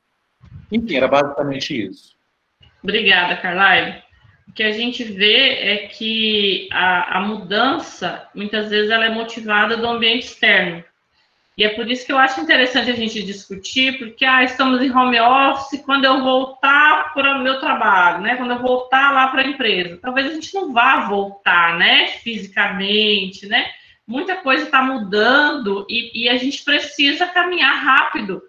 Enfim, era basicamente isso. Obrigada, Carlyle. O que a gente vê é que a mudança, muitas vezes, ela é motivada do ambiente externo. E é por isso que eu acho interessante a gente discutir, porque estamos em home office, quando eu voltar para o meu trabalho, né? Quando eu voltar lá para a empresa. Talvez a gente não vá voltar, né? Fisicamente, né? Muita coisa está mudando e a gente precisa caminhar rápido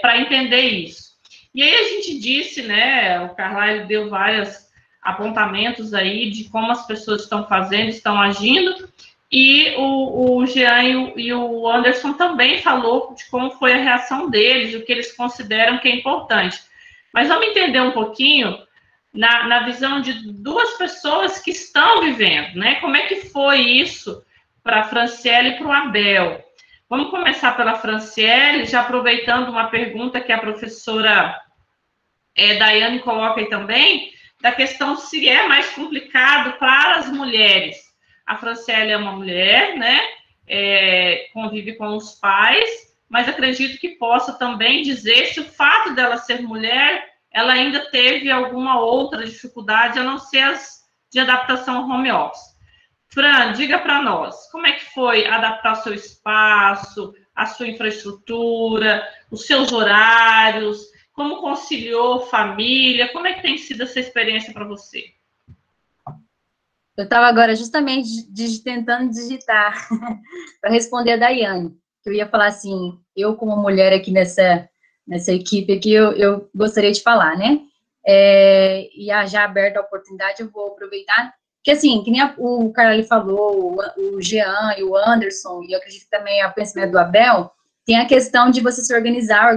para entender isso. E aí a gente disse, né, o Carlyle deu vários apontamentos aí de como as pessoas estão fazendo, estão agindo, e o Jean e o Anderson também falou de como foi a reação deles, o que eles consideram que é importante. Mas vamos entender um pouquinho na visão de duas pessoas que estão vivendo, né? Como é que foi isso para a Franciele e para o Abel? Vamos começar pela Franciele, já aproveitando uma pergunta que a professora Daiane coloca aí também, da questão se é mais complicado para as mulheres. A Franciele é uma mulher, né? Convive com os pais, mas acredito que possa também dizer se o fato dela ser mulher, ela ainda teve alguma outra dificuldade, a não ser as de adaptação ao home office. Fran, diga para nós, como é que foi adaptar o seu espaço, a sua infraestrutura, os seus horários, como conciliou família, como é que tem sido essa experiência para você? Eu estava agora justamente tentando digitar para responder a Daiane, que eu ia falar assim, eu como mulher aqui nessa equipe aqui, eu gostaria de falar, né? E já aberta a oportunidade, eu vou aproveitar, que assim, que nem o Carly falou, o Jean e o Anderson, e eu acredito que também o pensamento do Abel, tem a questão de você se organizar,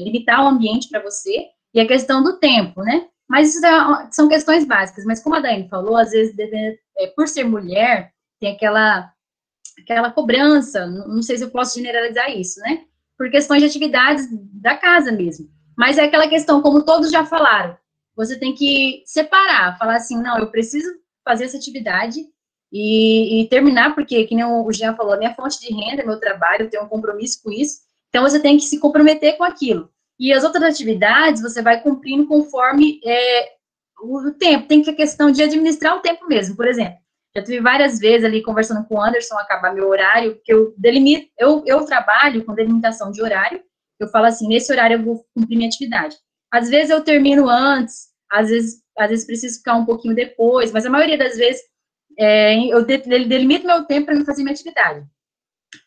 limitar o ambiente para você, e a questão do tempo, né? Mas isso são questões básicas, mas como a Daiane falou, às vezes, por ser mulher, tem aquela cobrança, não sei se eu posso generalizar isso, né? Por questões de atividades da casa mesmo. Mas é aquela questão, como todos já falaram, você tem que separar, falar assim, não, eu preciso fazer essa atividade e terminar, porque, que nem o Jean falou, minha fonte de renda, meu trabalho, eu tenho um compromisso com isso, então você tem que se comprometer com aquilo. E as outras atividades, você vai cumprindo conforme o tempo, tem que a questão de administrar o tempo mesmo, por exemplo. Já tive várias vezes ali conversando com o Anderson, acabar meu horário, porque eu trabalho com delimitação de horário, eu falo assim, nesse horário eu vou cumprir minha atividade. Às vezes eu termino antes, às vezes preciso ficar um pouquinho depois, mas a maioria das vezes eu delimito meu tempo para fazer minha atividade.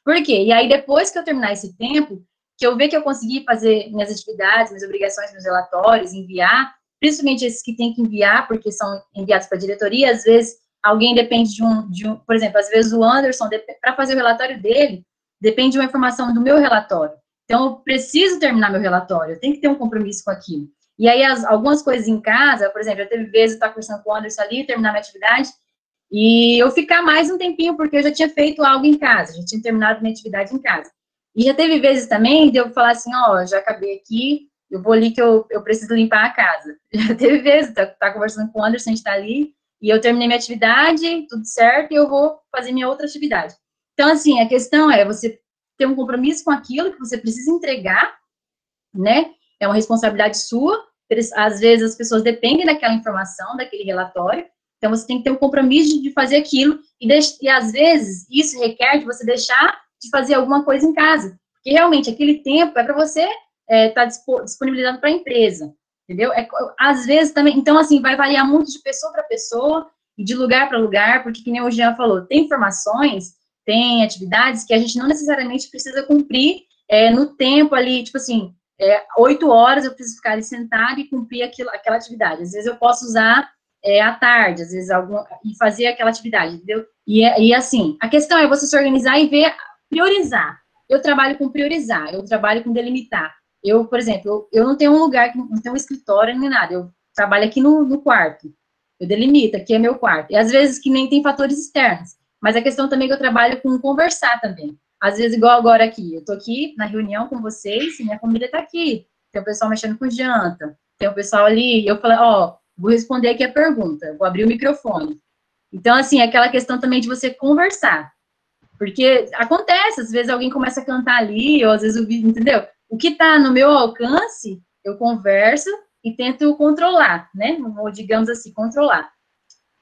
Por quê? E aí depois que eu terminar esse tempo, que eu ver que eu consegui fazer minhas atividades, minhas obrigações, meus relatórios, enviar, principalmente esses que tem que enviar, porque são enviados para a diretoria, às vezes alguém depende de um, por exemplo, às vezes o Anderson, para fazer o relatório dele, depende de uma informação do meu relatório. Então, eu preciso terminar meu relatório, eu tenho que ter um compromisso com aquilo. E aí, algumas coisas em casa, por exemplo, já teve vezes eu estar conversando com o Anderson ali, terminar minha atividade, e eu ficar mais um tempinho, porque eu já tinha feito algo em casa, já tinha terminado minha atividade em casa. E já teve vezes também de eu falar assim, ó, já acabei aqui, eu vou ali que eu preciso limpar a casa. Já teve vezes, tá conversando com o Anderson, a gente tá ali, e eu terminei minha atividade, tudo certo, e eu vou fazer minha outra atividade. Então, assim, a questão é você ter um compromisso com aquilo que você precisa entregar, né? É uma responsabilidade sua, às vezes as pessoas dependem daquela informação, daquele relatório, então você tem que ter um compromisso de fazer aquilo, e às vezes isso requer de você deixar de fazer alguma coisa em casa, porque realmente aquele tempo é para você estar disponibilizado para a empresa, entendeu? Às vezes também, então assim, vai variar muito de pessoa para pessoa, e de lugar para lugar, porque que nem o Jean falou, tem informações, tem atividades que a gente não necessariamente precisa cumprir no tempo ali, tipo assim, 8 horas eu preciso ficar ali sentado e cumprir aquela atividade. Às vezes eu posso usar à tarde, às vezes e fazer aquela atividade, entendeu? E assim, a questão é você se organizar e ver, priorizar. Eu trabalho com priorizar, eu trabalho com delimitar. Eu, por exemplo, eu não tenho um lugar, não tenho um escritório nem nada, eu trabalho aqui no quarto. Eu delimito, aqui é meu quarto. E às vezes que nem tem fatores externos. Mas a questão também é que eu trabalho com conversar também. Às vezes, igual agora aqui, eu tô aqui na reunião com vocês, e minha família tá aqui. Tem o pessoal mexendo com janta, tem o pessoal ali, e eu falei, ó, vou responder aqui a pergunta, vou abrir o microfone. Então, assim, aquela questão também de você conversar. Porque acontece, às vezes alguém começa a cantar ali, ou às vezes o vídeo, entendeu? O que tá no meu alcance, eu converso e tento controlar, né? Ou digamos assim, controlar.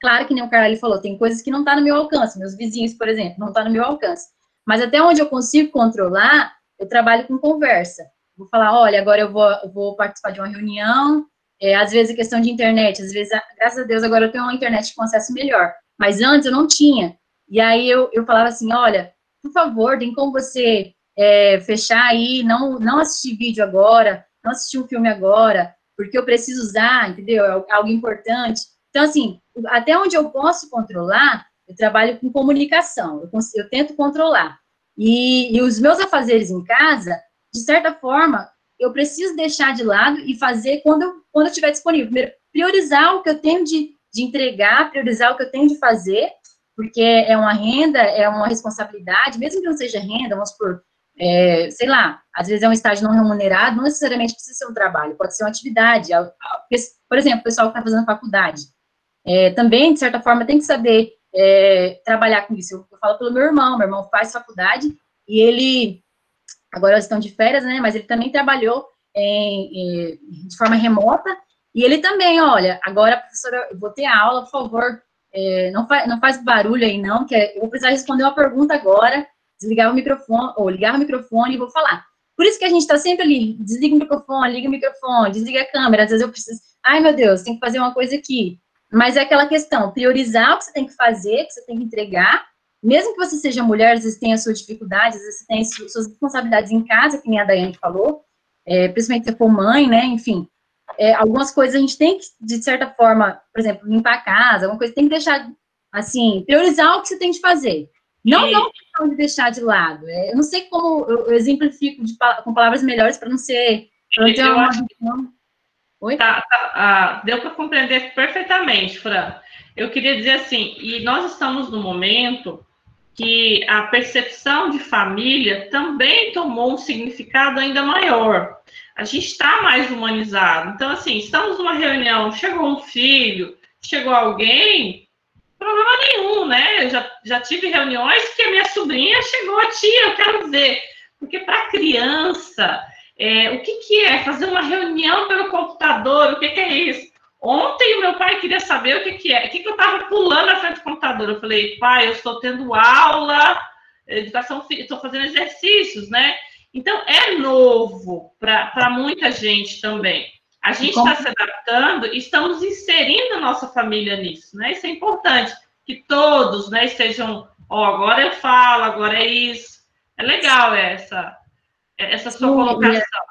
Claro que nem o Carly falou, tem coisas que não tá no meu alcance, meus vizinhos, por exemplo, não tá no meu alcance. Mas até onde eu consigo controlar, eu trabalho com conversa. Vou falar, olha, agora eu vou participar de uma reunião, às vezes é questão de internet, às vezes, graças a Deus, agora eu tenho uma internet com acesso melhor. Mas antes eu não tinha. E aí eu falava assim, olha, por favor, tem como você fechar aí, não assistir vídeo agora, não assistir um filme agora, porque eu preciso usar, entendeu? É algo importante. Então, assim, até onde eu posso controlar, eu trabalho com comunicação, eu tento controlar. E os meus afazeres em casa, de certa forma, eu preciso deixar de lado e fazer quando eu estiver disponível. Primeiro, priorizar o que eu tenho de entregar, priorizar o que eu tenho de fazer, porque é uma renda, é uma responsabilidade, mesmo que não seja renda, vamos supor, sei lá, às vezes é um estágio não remunerado, não necessariamente precisa ser um trabalho, pode ser uma atividade. Por exemplo, o pessoal que está fazendo faculdade, também, de certa forma, tem que saber trabalhar com isso. Eu falo pelo meu irmão faz faculdade, e ele, agora eles estão de férias, né, mas ele também trabalhou de forma remota, e ele também, olha, agora, professora, eu vou ter aula, por favor, não faz barulho aí não, que eu vou precisar responder uma pergunta agora, desligava o microfone, ou ligava o microfone e vou falar. Por isso que a gente está sempre ali, desliga o microfone, liga o microfone, desliga a câmera, às vezes eu preciso, ai meu Deus, tem que fazer uma coisa aqui. Mas é aquela questão, priorizar o que você tem que fazer, o que você tem que entregar, mesmo que você seja mulher, às vezes tem as suas dificuldades, às vezes você tem suas responsabilidades em casa, que nem a Daiane falou, principalmente se for mãe, né, enfim, algumas coisas a gente tem que, de certa forma, por exemplo, limpar a casa, alguma coisa tem que deixar, assim, priorizar o que você tem de fazer. Não questão de deixar de lado. Eu não sei como eu exemplifico com palavras melhores para não ser... Pra não ter eu uma... acho que... Oi? Deu para compreender perfeitamente, Fran. Eu queria dizer assim, e nós estamos no momento que a percepção de família também tomou um significado ainda maior. A gente está mais humanizado. Então, assim, estamos numa reunião, chegou um filho, chegou alguém, problema nenhum, né? Eu já tive reuniões que a minha sobrinha chegou, tia, eu quero ver. Porque para criança, o que é fazer uma reunião pelo computador? O que é isso? Ontem o meu pai queria saber o que é. O que eu estava pulando na frente do computador? Eu falei, pai, eu estou tendo aula, educação, estou fazendo exercícios, né? Então, é novo para muita gente também. A gente está se adaptando e estamos inserindo a nossa família nisso, né? Isso é importante, que todos, né, estejam, agora eu falo, agora é isso. É legal essa sua colocação.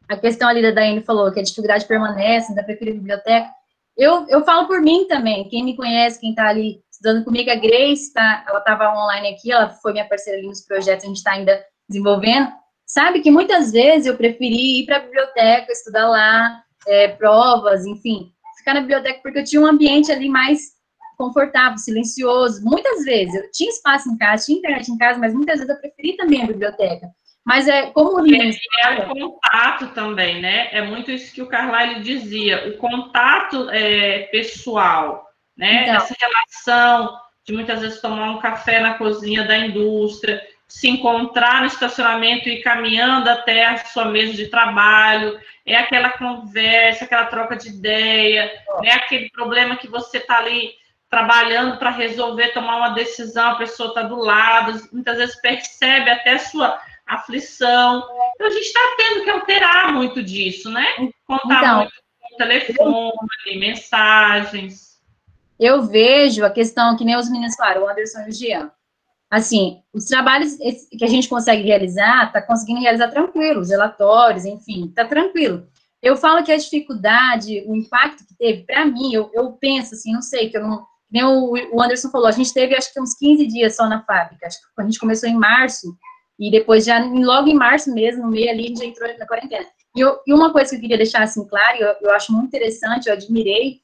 A questão ali da Daiane falou que a dificuldade permanece, ainda prefiro a biblioteca. Eu falo por mim também, quem me conhece, quem está ali estudando comigo, a Grace, ela estava online aqui, ela foi minha parceira ali nos projetos, a gente está ainda desenvolvendo, sabe que muitas vezes eu preferi ir para a biblioteca, estudar lá, provas, enfim, ficar na biblioteca, porque eu tinha um ambiente ali mais confortável, silencioso, muitas vezes, eu tinha espaço em casa, tinha internet em casa, mas muitas vezes eu preferi também a biblioteca. Mas como o Lino o contato também, né? É muito isso que o Carlyle dizia, o contato pessoal, né? Então, essa relação de muitas vezes tomar um café na cozinha da indústria, se encontrar no estacionamento e ir caminhando até a sua mesa de trabalho, é aquela conversa, aquela troca de ideia, né? Aquele problema que você está ali trabalhando para resolver, tomar uma decisão, a pessoa está do lado, muitas vezes percebe até a sua aflição. Então, a gente está tendo que alterar muito disso, né? Contar muito com telefone, mensagens. Eu vejo a questão, que nem os meninos falaram, o Anderson e o Jean. Assim, os trabalhos que a gente consegue realizar, está conseguindo realizar tranquilo, os relatórios, enfim, está tranquilo. Eu falo que a dificuldade, o impacto que teve, para mim, eu penso assim, não sei, que eu não... Nem o Anderson falou, a gente teve, acho que uns 15 dias só na fábrica, acho que a gente começou em março, e depois, logo em março mesmo, no meio ali, a gente já entrou na quarentena. E uma coisa que eu queria deixar, assim, claro, eu acho muito interessante, eu admirei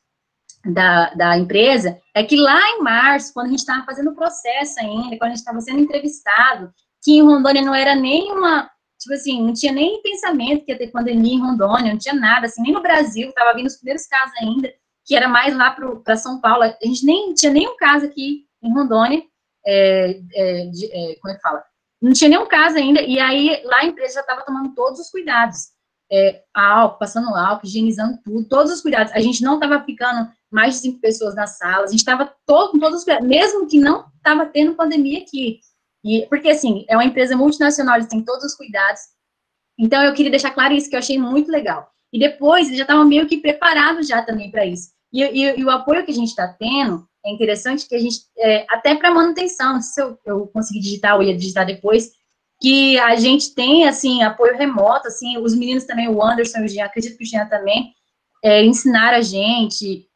da empresa, é que lá em março, quando a gente estava fazendo o processo ainda, quando a gente estava sendo entrevistado, que em Rondônia não era nenhuma, tipo assim, não tinha nem pensamento que ia ter pandemia em Rondônia, não tinha nada, assim, nem no Brasil, estava vindo os primeiros casos ainda, que era mais lá para São Paulo, a gente nem tinha nenhum caso aqui em Rondônia, como é que fala? Não tinha nenhum caso ainda, e aí lá a empresa já estava tomando todos os cuidados, álcool, passando álcool, higienizando tudo, todos os cuidados. A gente não estava ficando mais de 5 pessoas na sala, a gente estava com todos os cuidados, mesmo que não estava tendo pandemia aqui. Porque, assim, é uma empresa multinacional, eles têm todos os cuidados. Então, eu queria deixar claro isso, que eu achei muito legal. E depois, eles já estavam meio que preparados já também para isso. E o apoio que a gente está tendo, é interessante que a gente, até para manutenção, não sei se eu consegui digitar, ou ia digitar depois, que a gente tem, assim, apoio remoto, assim, os meninos também, o Anderson e o Jean, acredito que o Jean também, ensinaram a gente,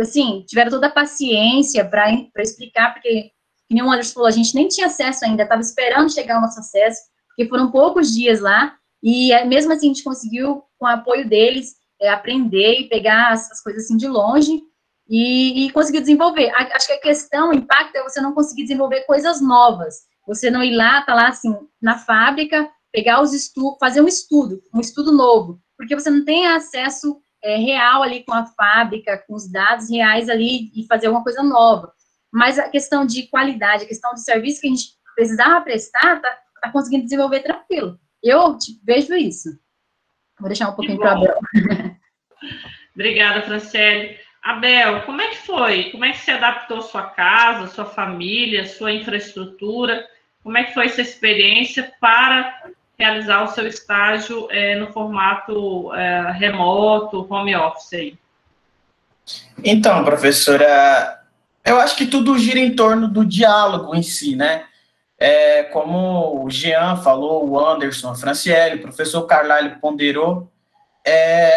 assim, tiveram toda a paciência para explicar, porque, como o Anderson falou, a gente nem tinha acesso ainda, estava esperando chegar o nosso acesso, porque foram poucos dias lá, e mesmo assim a gente conseguiu, com o apoio deles, aprender e pegar as coisas assim de longe, e conseguir desenvolver. Acho que a questão, o impacto é você não conseguir desenvolver coisas novas, você não ir lá, tá lá assim, na fábrica, pegar os estudos, fazer um estudo novo, porque você não tem acesso real ali com a fábrica, com os dados reais ali, e fazer alguma coisa nova. Mas a questão de qualidade, a questão de serviço que a gente precisava prestar, tá conseguindo desenvolver tranquilo. Eu vejo isso. Vou deixar um pouquinho para o Abel. Obrigada, Franciele. Abel, como é que foi? Como é que se adaptou sua casa, sua família, sua infraestrutura Como é que foi essa experiência para realizar o seu estágio no formato remoto, home office aí? Então, professora, eu acho que tudo gira em torno do diálogo em si, né? Como o Jean falou, o Anderson, a Franciele, o professor Carlyle ponderou,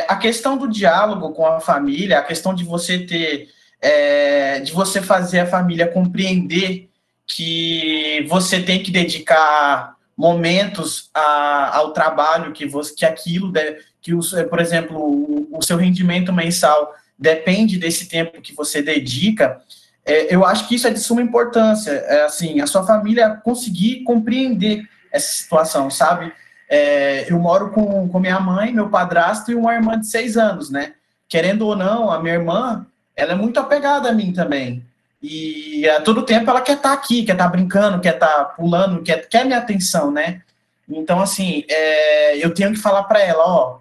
a questão do diálogo com a família, a questão de você de você fazer a família compreender que você tem que dedicar momentos ao trabalho, que aquilo, por exemplo, o seu rendimento mensal depende desse tempo que você dedica. Eu acho que isso é de suma importância, assim, a sua família conseguir compreender essa situação, sabe? Eu moro com minha mãe, meu padrasto e uma irmã de 6 anos, né? Querendo ou não, a minha irmã, ela é muito apegada a mim também. E a todo tempo ela quer estar aqui, quer estar brincando, quer estar pulando, quer minha atenção, né? Então, assim, eu tenho que falar para ela, ó,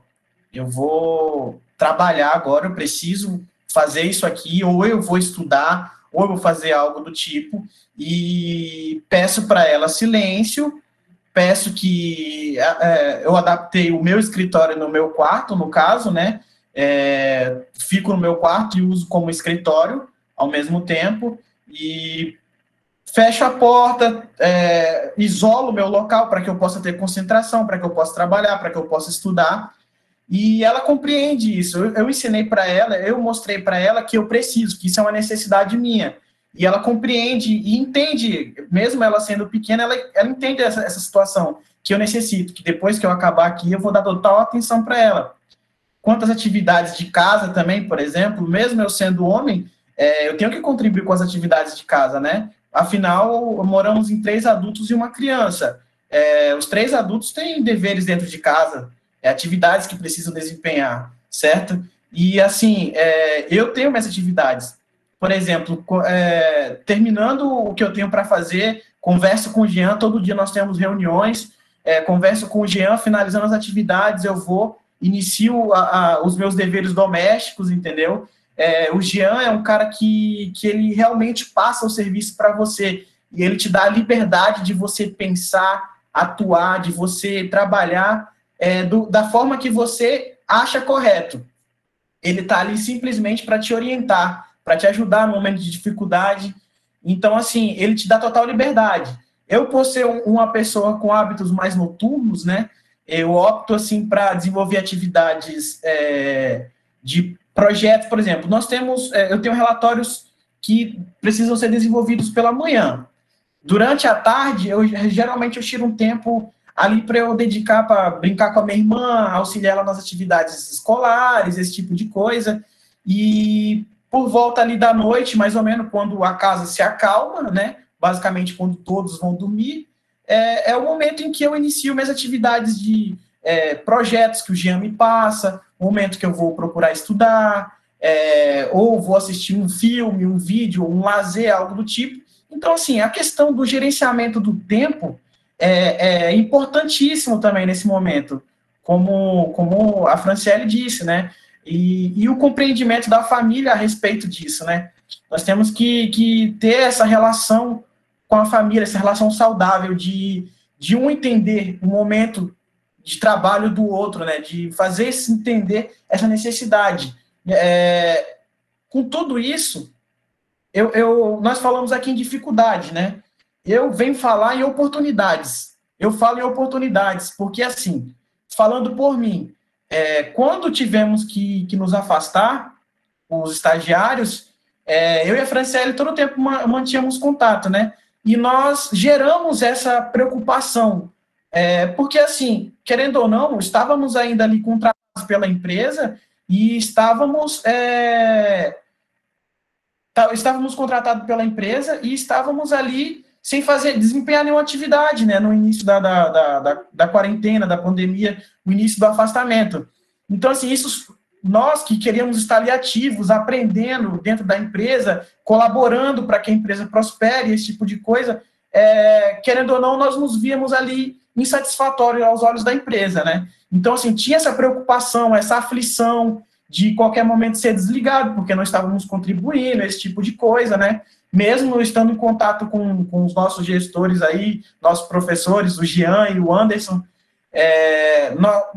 eu vou trabalhar agora, eu preciso fazer isso aqui, ou eu vou estudar, ou eu vou fazer algo do tipo, e peço para ela silêncio, peço que eu adaptei o meu escritório no meu quarto, no caso, né? Fico no meu quarto e uso como escritório ao mesmo tempo, e fecho a porta, isolo o meu local para que eu possa ter concentração, para que eu possa trabalhar, para que eu possa estudar, e ela compreende isso. Eu ensinei para ela, eu mostrei para ela que eu preciso, que isso é uma necessidade minha, e ela compreende e entende, mesmo ela sendo pequena, ela entende essa situação, que eu necessito, que depois que eu acabar aqui, eu vou dar total atenção para ela. Quanto às atividades de casa também, por exemplo, mesmo eu sendo homem, eu tenho que contribuir com as atividades de casa, né? Afinal, moramos em 3 adultos e uma criança. Os 3 adultos têm deveres dentro de casa, atividades que precisam desempenhar, certo? E, assim, eu tenho minhas atividades. Por exemplo, terminando o que eu tenho para fazer, converso com o Jean, todo dia nós temos reuniões, converso com o Jean, finalizando as atividades, eu inicio os meus deveres domésticos, entendeu? O Jean é um cara que ele realmente passa o serviço para você, e ele te dá a liberdade de você pensar, atuar, de você trabalhar da forma que você acha correto. Ele está ali simplesmente para te orientar, para te ajudar no momento de dificuldade. Então, assim, ele te dá total liberdade. Eu, por ser uma pessoa com hábitos mais noturnos, né, eu opto, assim, para desenvolver atividades de projetos, por exemplo. Eu tenho relatórios que precisam ser desenvolvidos pela manhã. Durante a tarde, geralmente eu tiro um tempo ali para eu dedicar para brincar com a minha irmã, auxiliar ela nas atividades escolares, esse tipo de coisa. E por volta ali da noite, mais ou menos, quando a casa se acalma, né? Basicamente quando todos vão dormir, é o momento em que eu inicio minhas atividades de projetos que o Jean me passa, o momento que eu vou procurar estudar, ou vou assistir um filme, um vídeo, um lazer, algo do tipo. Então, assim, a questão do gerenciamento do tempo é importantíssimo também nesse momento, como a Franciele disse, né? E o compreendimento da família a respeito disso, né? Nós temos que ter essa relação com a família, essa relação saudável de um entender o momento de trabalho do outro, né? De fazer se entender essa necessidade. Com tudo isso, nós falamos aqui em dificuldade, né? Eu venho falar em oportunidades. Eu falo em oportunidades, porque, assim, falando por mim, quando tivemos que nos afastar, os estagiários, eu e a Franciele todo o tempo mantínhamos contato, né? E nós geramos essa preocupação, porque, assim, querendo ou não, estávamos ainda ali contratados pela empresa e estávamos contratados pela empresa e estávamos ali sem desempenhar nenhuma atividade, né, no início da quarentena, da pandemia, no início do afastamento. Então, assim, nós que queríamos estar ali ativos, aprendendo dentro da empresa, colaborando para que a empresa prospere, esse tipo de coisa, querendo ou não, nós nos víamos ali insatisfatórios aos olhos da empresa, né? Então, assim, tinha essa preocupação, essa aflição de qualquer momento ser desligado, porque não estávamos contribuindo, esse tipo de coisa, né? Mesmo estando em contato com os nossos gestores aí, nossos professores, o Jean e o Anderson,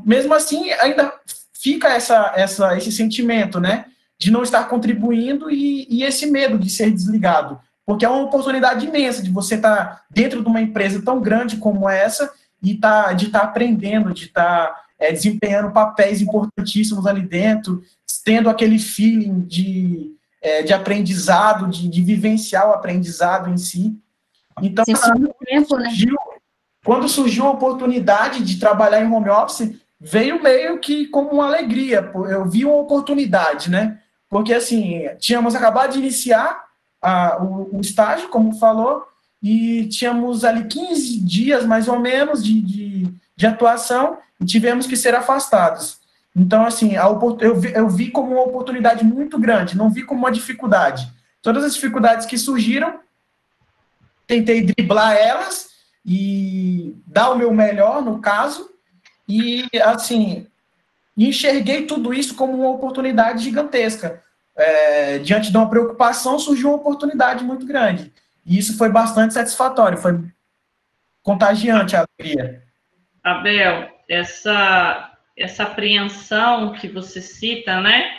mesmo assim, ainda fica esse sentimento, né? De não estar contribuindo e esse medo de ser desligado. Porque é uma oportunidade imensa de você estar dentro de uma empresa tão grande como essa e de estar aprendendo, de estar desempenhando papéis importantíssimos ali dentro, tendo aquele feeling de aprendizado, de vivenciar o aprendizado em si. Então, quando surgiu a oportunidade de trabalhar em home office, veio meio que como uma alegria. Eu vi uma oportunidade, né? Porque, assim, tínhamos acabado de iniciar o estágio, como falou, e tínhamos ali 15 dias, mais ou menos, de atuação, e tivemos que ser afastados. Então, assim, eu vi como uma oportunidade muito grande, não vi como uma dificuldade. Todas as dificuldades que surgiram, tentei driblar elas e dar o meu melhor, no caso, e, assim, enxerguei tudo isso como uma oportunidade gigantesca. Diante de uma preocupação, surgiu uma oportunidade muito grande. E isso foi bastante satisfatório, foi contagiante a alegria. Abel, essa apreensão que você cita, né,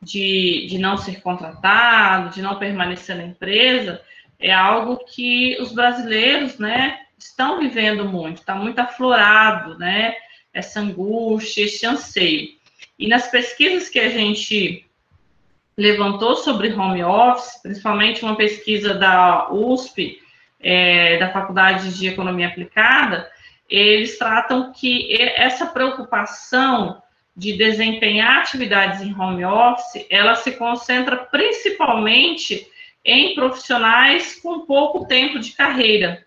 de não ser contratado, de não permanecer na empresa, é algo que os brasileiros, né, estão vivendo muito, está muito aflorado, né, essa angústia, esse anseio. E nas pesquisas que a gente levantou sobre home office, principalmente uma pesquisa da USP, da Faculdade de Economia Aplicada, eles tratam que essa preocupação de desempenhar atividades em home office, ela se concentra principalmente em profissionais com pouco tempo de carreira.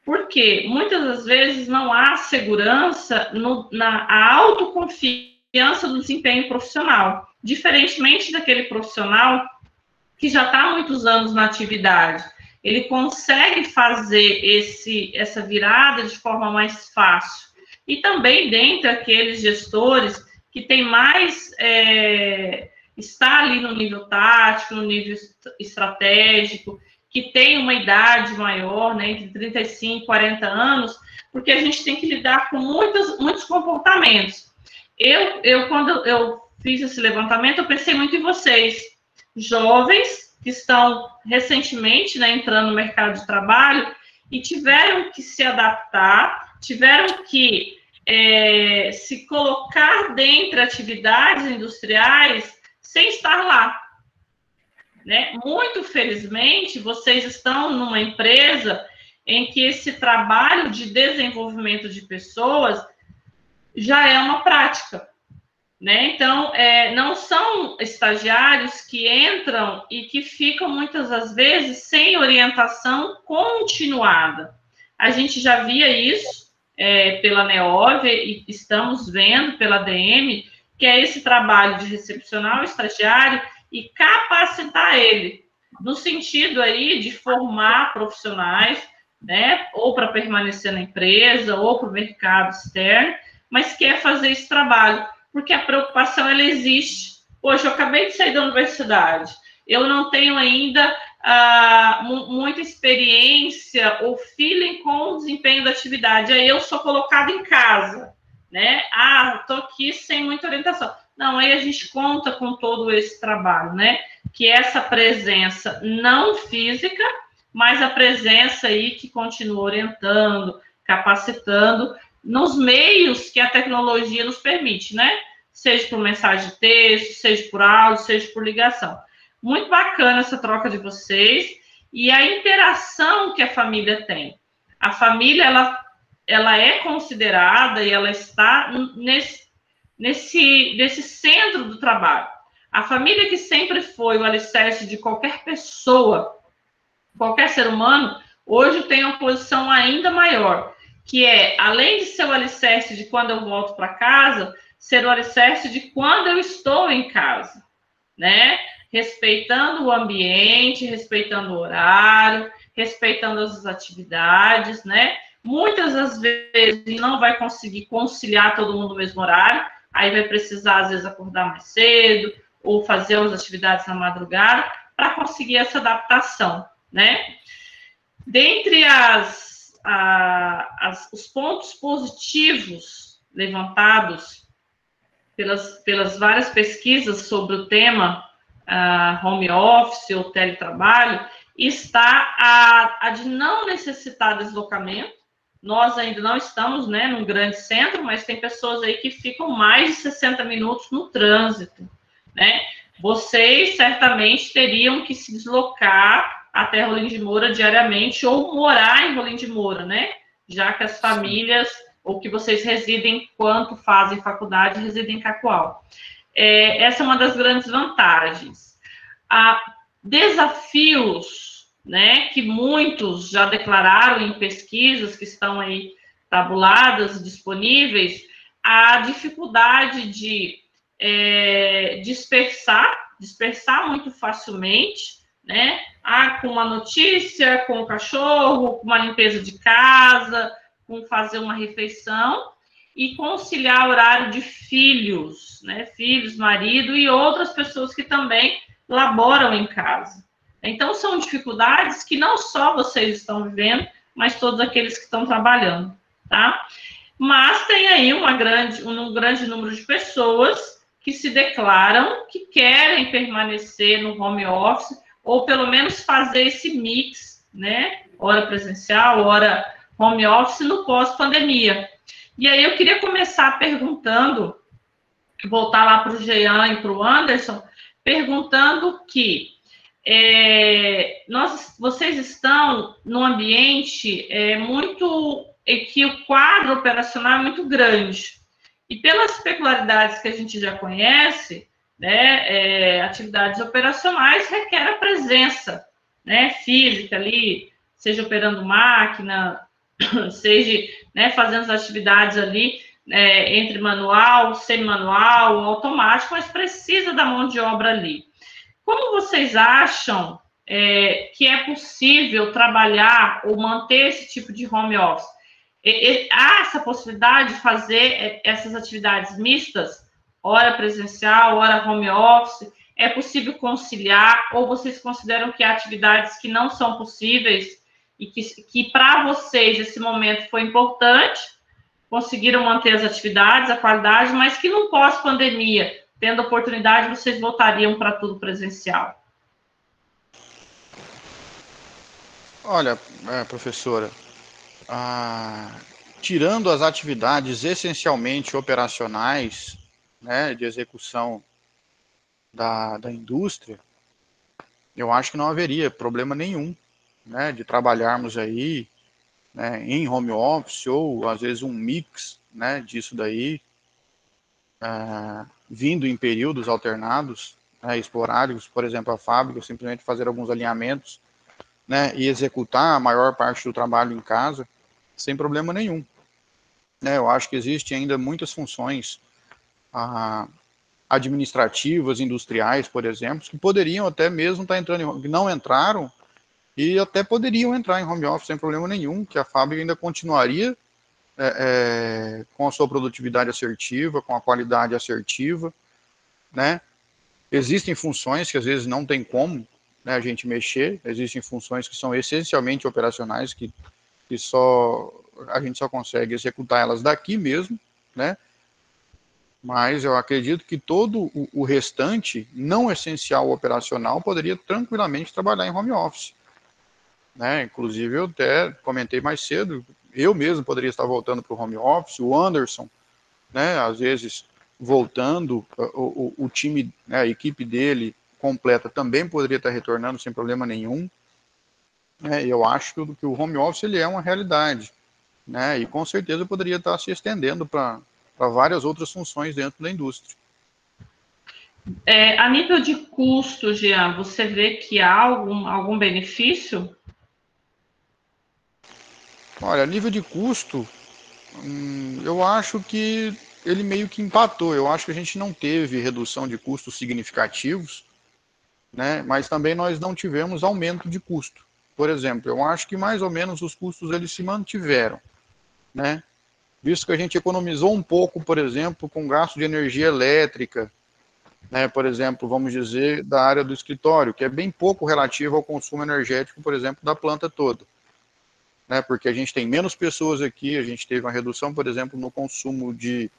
Porque muitas das vezes não há segurança na autoconfiança do desempenho profissional. Diferentemente daquele profissional que já está há muitos anos na atividade, ele consegue fazer essa virada de forma mais fácil. E também dentre aqueles gestores que têm mais, está ali no nível tático, no nível estratégico, que tem uma idade maior, né, entre 35 e 40 anos, porque a gente tem que lidar com muitos comportamentos. Quando eu fiz esse levantamento, eu pensei muito em vocês, jovens que estão recentemente, né, entrando no mercado de trabalho e tiveram que se adaptar, tiveram que se colocar dentro de atividades industriais sem estar lá. Né? Muito felizmente, vocês estão numa empresa em que esse trabalho de desenvolvimento de pessoas já é uma prática. Né? Então, não são estagiários que entram e que ficam, muitas das vezes, sem orientação continuada. A gente já via isso pela Neove e estamos vendo pela DM, que é esse trabalho de recepcionar o estagiário e capacitar ele, no sentido aí de formar profissionais, né, ou para permanecer na empresa, ou para o mercado externo, mas quer fazer esse trabalho, porque a preocupação, ela existe. Hoje, eu acabei de sair da universidade, eu não tenho ainda muita experiência ou feeling com o desempenho da atividade, aí eu sou colocada em casa, né, estou aqui sem muita orientação. Não, aí a gente conta com todo esse trabalho, né? Que é essa presença não física, mas a presença aí que continua orientando, capacitando, nos meios que a tecnologia nos permite, né? Seja por mensagem de texto, seja por áudio, seja por ligação. Muito bacana essa troca de vocês e a interação que a família tem. A família, ela é considerada e ela está nesse centro do trabalho. A família, que sempre foi o alicerce de qualquer pessoa, qualquer ser humano, hoje tem uma posição ainda maior, que é, além de ser o alicerce de quando eu volto para casa, ser o alicerce de quando eu estou em casa, né? Respeitando o ambiente, respeitando o horário, respeitando as atividades, né? Muitas das vezes não vai conseguir conciliar todo mundo no mesmo horário, aí vai precisar, às vezes, acordar mais cedo, ou fazer as atividades na madrugada, para conseguir essa adaptação, né? Dentre os pontos positivos levantados pelas várias pesquisas sobre o tema home office ou teletrabalho, está a de não necessitar deslocamento. Nós ainda não estamos, né, num grande centro, mas tem pessoas aí que ficam mais de 60 minutos no trânsito, né? Vocês certamente teriam que se deslocar até Rolim de Moura diariamente ou morar em Rolim de Moura, né? Já que as famílias, ou que vocês residem, enquanto fazem faculdade, residem em Cacoal. Essa é uma das grandes vantagens. Desafios, né, que muitos já declararam em pesquisas que estão aí tabuladas, disponíveis, a dificuldade de dispersar muito facilmente, né? Com uma notícia, com o cachorro, com uma limpeza de casa, com fazer uma refeição, e conciliar o horário de filhos, né? Filhos, marido e outras pessoas que também laboram em casa. Então, são dificuldades que não só vocês estão vivendo, mas todos aqueles que estão trabalhando, tá? Mas tem aí um grande número de pessoas que se declaram que querem permanecer no home office, ou pelo menos fazer esse mix, né? Hora presencial, hora home office no pós-pandemia. E aí eu queria começar perguntando, voltar lá para o Jean e para o Anderson, perguntando que vocês estão num ambiente que o quadro operacional é muito grande. E pelas peculiaridades que a gente já conhece, né, atividades operacionais requer a presença, né, física ali, seja operando máquina, seja, né, fazendo as atividades ali entre manual, semi-manual, automático, mas precisa da mão de obra ali. Como vocês acham que é possível trabalhar ou manter esse tipo de home office? Há essa possibilidade de fazer essas atividades mistas, hora presencial, hora home office? É possível conciliar? Ou vocês consideram que há atividades que não são possíveis e que para vocês esse momento foi importante, conseguiram manter as atividades, a qualidade, mas que no pós-pandemia, tendo oportunidade, vocês voltariam para tudo presencial? Olha, professora, tirando as atividades essencialmente operacionais, né, de execução da indústria, eu acho que não haveria problema nenhum, né, de trabalharmos aí, né, em home office, ou às vezes um mix, né, disso daí, vindo em períodos alternados, né, esporádicos, por exemplo, a fábrica, simplesmente fazer alguns alinhamentos, né, e executar a maior parte do trabalho em casa, sem problema nenhum. Eu acho que existem ainda muitas funções administrativas, industriais, por exemplo, que poderiam até mesmo estar entrando, que não entraram, e até poderiam entrar em home office sem problema nenhum, que a fábrica ainda continuaria com a sua produtividade assertiva, com a qualidade assertiva, né? Existem funções que às vezes não tem como, né, a gente mexer, existem funções que são essencialmente operacionais, que a gente só consegue executar elas daqui mesmo, né? Mas eu acredito que todo o restante, não essencial operacional, poderia tranquilamente trabalhar em home office, né? Inclusive, eu até comentei mais cedo, eu mesmo poderia estar voltando para o home office, o Anderson, né, às vezes voltando, o time, né, a equipe dele completa também poderia estar retornando sem problema nenhum. Eu acho que o home office ele é uma realidade, né, e com certeza poderia estar se estendendo para várias outras funções dentro da indústria. A nível de custo, Jean, você vê que há algum benefício? Olha, a nível de custo, eu acho que ele meio que empatou. Eu acho que a gente não teve redução de custos significativos, né, mas também nós não tivemos aumento de custo. Por exemplo, eu acho que mais ou menos os custos eles se mantiveram, né? visto que a gente economizou um pouco, por exemplo, com gasto de energia elétrica, né, por exemplo, vamos dizer, da área do escritório, que é bem pouco relativo ao consumo energético, por exemplo, da planta toda. Né, porque a gente tem menos pessoas aqui, a gente teve uma redução, por exemplo, no consumo de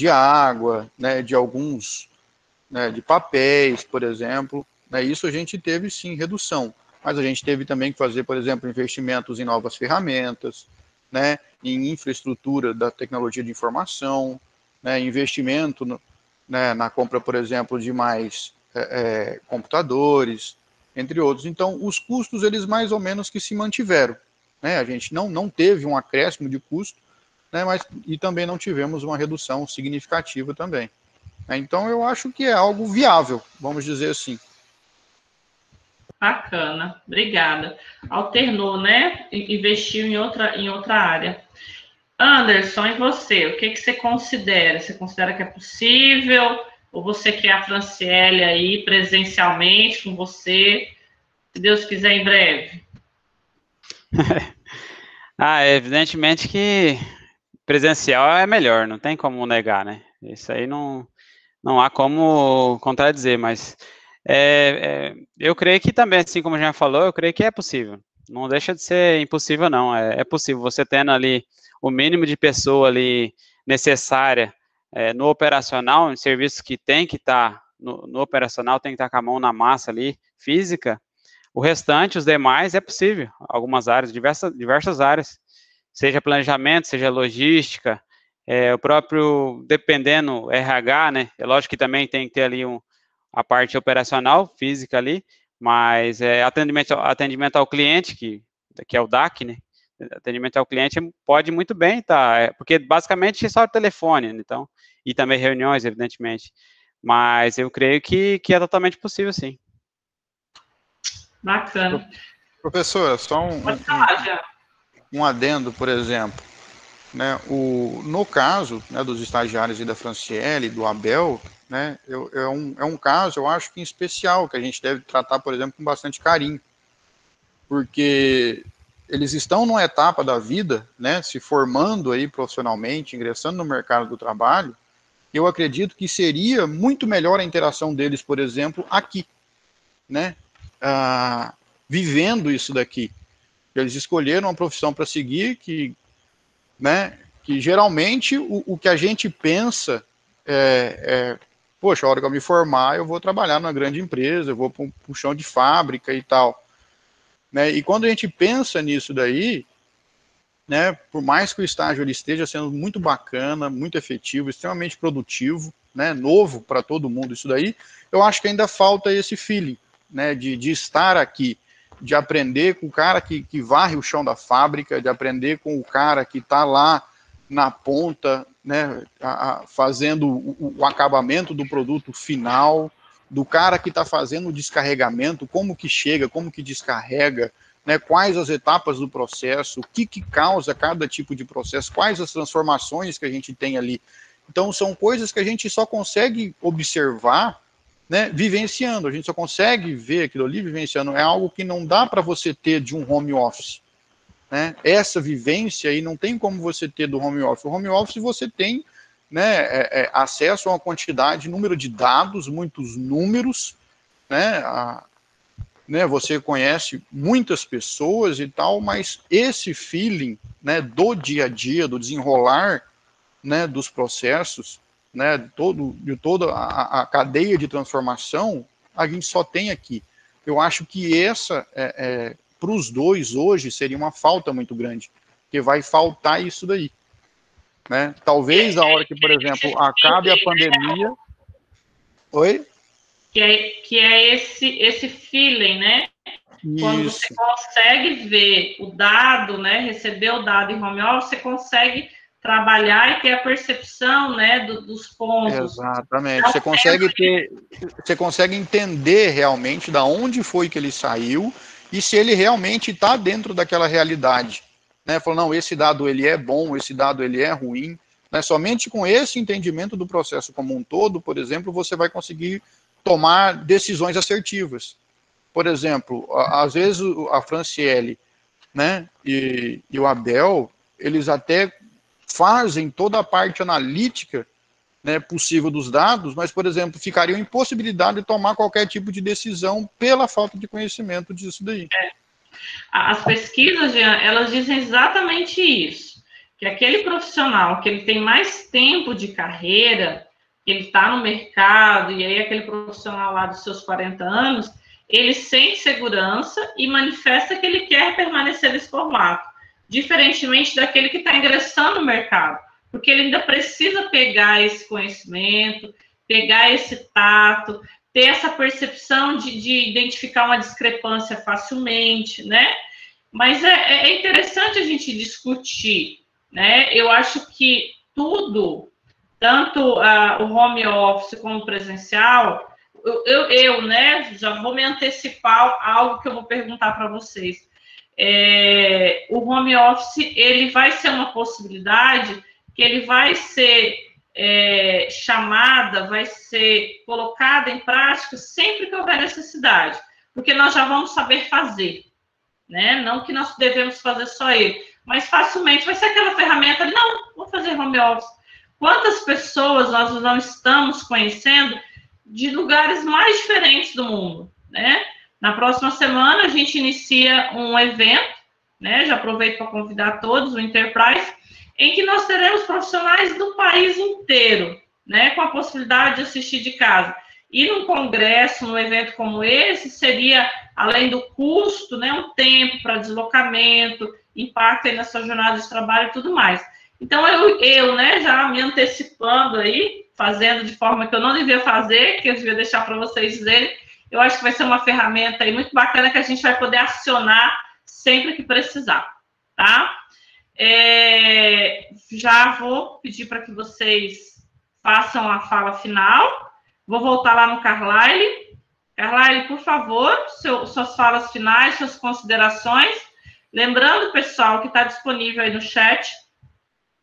água, né, de alguns, né, de papéis, por exemplo, né, isso a gente teve sim redução, mas a gente teve também que fazer, por exemplo, investimentos em novas ferramentas, né, em infraestrutura da tecnologia de informação, né, investimento né, na compra, por exemplo, de mais computadores, entre outros. Então, os custos, eles mais ou menos que se mantiveram, né, a gente não teve um acréscimo de custo, né, e também não tivemos uma redução significativa também. Então, eu acho que é algo viável, vamos dizer assim. Bacana, obrigada. Alternou, né? Investiu em outra área. Anderson, e você? O que você considera? Você considera que é possível? Ou você quer a Franciele aí presencialmente com você, se Deus quiser, em breve? Evidentemente que presencial é melhor, não tem como negar, né? Isso aí não há como contradizer, mas eu creio que também, assim como já falou, eu creio que é possível. Não deixa de ser impossível, não. É possível, você tendo ali o mínimo de pessoa ali necessária no operacional, em serviços que tem que estar no operacional, tem que estar com a mão na massa ali, física, o restante, os demais, é possível. Algumas áreas, diversas áreas, seja planejamento, seja logística, o próprio, dependendo, RH, né, é lógico que também tem que ter ali a parte operacional, física ali, mas atendimento ao cliente, que é o DAC, né, atendimento ao cliente pode muito bem, tá, porque basicamente é só o telefone, então, e também reuniões, evidentemente, mas eu creio que é totalmente possível, sim. Bacana. Professora, só Pode falar, já. Um adendo, por exemplo, né, no caso, né, dos estagiários e da Franciele, do Abel, né, é um caso, eu acho que em especial, que a gente deve tratar, por exemplo, com bastante carinho, porque eles estão numa etapa da vida, né, se formando aí profissionalmente, ingressando no mercado do trabalho, eu acredito que seria muito melhor a interação deles, por exemplo, aqui, né, vivendo isso daqui. Eles escolheram uma profissão para seguir né, que geralmente o que a gente pensa poxa, a hora que eu me formar, eu vou trabalhar numa grande empresa, eu vou para um chão de fábrica e tal. Né, e quando a gente pensa nisso daí, né, por mais que o estágio ele esteja sendo muito bacana, muito efetivo, extremamente produtivo, né, novo para todo mundo isso daí, eu acho que ainda falta esse feeling, né, de estar aqui, de aprender com o cara que varre o chão da fábrica, de aprender com o cara que está lá na ponta, né, fazendo o acabamento do produto final, do cara que está fazendo o descarregamento, como que chega, como que descarrega, né, quais as etapas do processo, o que causa cada tipo de processo, quais as transformações que a gente tem ali. Então, são coisas que a gente só consegue observar, né, vivenciando, a gente só consegue ver aquilo ali vivenciando, é algo que não dá para você ter de um home office. Né? Essa vivência aí não tem como você ter do home office. O home office você tem, né, acesso a uma quantidade, número de dados, muitos números, né, você conhece muitas pessoas e tal, mas esse feeling, né, do dia a dia, do desenrolar, né, dos processos, né, de toda a cadeia de transformação, a gente só tem aqui. Eu acho que essa, para os dois hoje, seria uma falta muito grande, porque vai faltar isso daí. Né? Talvez na hora que, por exemplo, acabe a pandemia... Oi? Que é esse feeling, né? Quando Isso. você consegue ver o dado, né? Receber o dado em home office, você consegue trabalhar e ter a percepção, né, dos pontos. Exatamente. Você consegue entender realmente da onde foi que ele saiu e se ele realmente está dentro daquela realidade. Né? Falou, não, esse dado ele é bom, esse dado ele é ruim. Né? Somente com esse entendimento do processo como um todo, por exemplo, você vai conseguir tomar decisões assertivas. Por exemplo, às vezes a Franciele, né, e o Abel, eles até fazem toda a parte analítica, né, possível dos dados, mas, por exemplo, ficariam em impossibilidade de tomar qualquer tipo de decisão pela falta de conhecimento disso daí. As pesquisas, Jean, elas dizem exatamente isso, que aquele profissional que ele tem mais tempo de carreira, ele está no mercado, e aí aquele profissional lá dos seus 40 anos, ele sente segurança e manifesta que ele quer permanecer nesse formato, diferentemente daquele que está ingressando no mercado, porque ele ainda precisa pegar esse conhecimento, pegar esse tato, ter essa percepção de identificar uma discrepância facilmente, né? Mas é interessante a gente discutir, né? Eu acho que tudo, tanto o home office como o presencial, eu, né, já vou me antecipar a algo que eu vou perguntar para vocês. O home office, ele vai ser uma possibilidade que ele vai ser chamada, vai ser colocada em prática sempre que houver necessidade, porque nós já vamos saber fazer, né? Não que nós devemos fazer só ele, mas facilmente vai ser aquela ferramenta, não, vou fazer home office. Quantas pessoas nós não estamos conhecendo de lugares mais diferentes do mundo, né? Na próxima semana a gente inicia um evento, né? Já aproveito para convidar todos, o Enterprise, em que nós teremos profissionais do país inteiro, né, com a possibilidade de assistir de casa. E num congresso, num evento como esse, seria, além do custo, né, um tempo para deslocamento, impacto aí na sua jornada de trabalho e tudo mais. Então, eu, né, já me antecipando aí, fazendo de forma que eu não devia fazer, que eu devia deixar para vocês dizerem, eu acho que vai ser uma ferramenta aí muito bacana que a gente vai poder acionar sempre que precisar, tá? Já vou pedir para que vocês façam a fala final. Vou voltar lá no Carlyle. Carlyle, por favor, suas falas finais, suas considerações. Lembrando, pessoal, que está disponível aí no chat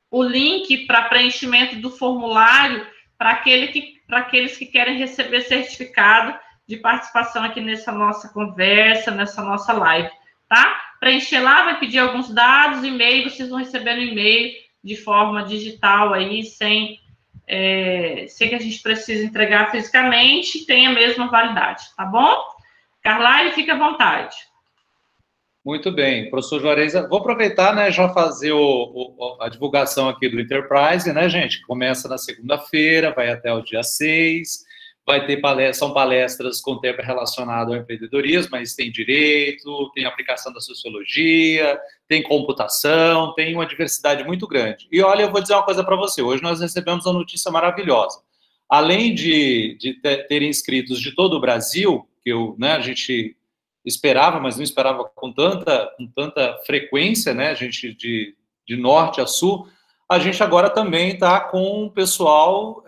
o link para preenchimento do formulário para aqueles que querem receber certificado de participação aqui nessa nossa conversa, nessa nossa live, tá? Preencher lá, vai pedir alguns dados, e-mail, vocês vão receber no e-mail de forma digital aí, sem que a gente precise entregar fisicamente, tem a mesma validade, tá bom? Carlyle, fica à vontade. Muito bem, professor Juarez, vou aproveitar, né, já fazer a divulgação aqui do Enterprise, né, gente, começa na segunda-feira, vai até o dia 6, vai ter são palestras com tema relacionado ao empreendedorismo, mas tem direito, tem aplicação da sociologia, tem computação, tem uma diversidade muito grande. E olha, eu vou dizer uma coisa para você, hoje nós recebemos uma notícia maravilhosa. Além de ter inscritos de todo o Brasil, que a gente esperava, mas não esperava com tanta frequência, né, a gente de norte a sul, a gente agora também está com o pessoal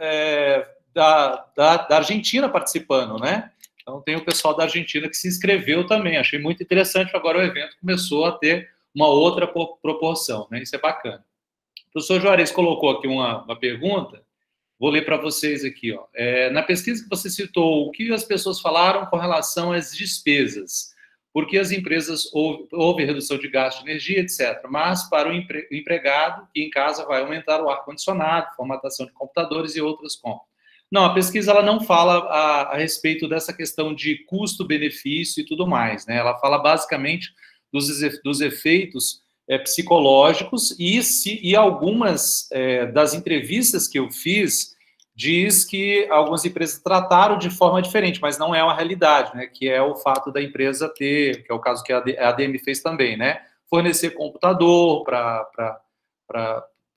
da Argentina participando, né? Então, tem o pessoal da Argentina que se inscreveu também. Achei muito interessante. Agora o evento começou a ter uma outra proporção, né? Isso é bacana. O professor Juarez colocou aqui uma pergunta. Vou ler para vocês aqui, ó. Na pesquisa que você citou, o que as pessoas falaram com relação às despesas? Porque as empresas houve redução de gasto de energia, etc. Mas para o empregado, que em casa vai aumentar o ar-condicionado, formatação de computadores e outras compras. Não, a pesquisa ela não fala a respeito dessa questão de custo-benefício e tudo mais, né? Ela fala basicamente dos efeitos psicológicos e algumas das entrevistas que eu fiz diz que algumas empresas trataram de forma diferente, mas não é uma realidade, né? Que é o fato da empresa ter, que é o caso que a ADM fez também, né? Fornecer computador para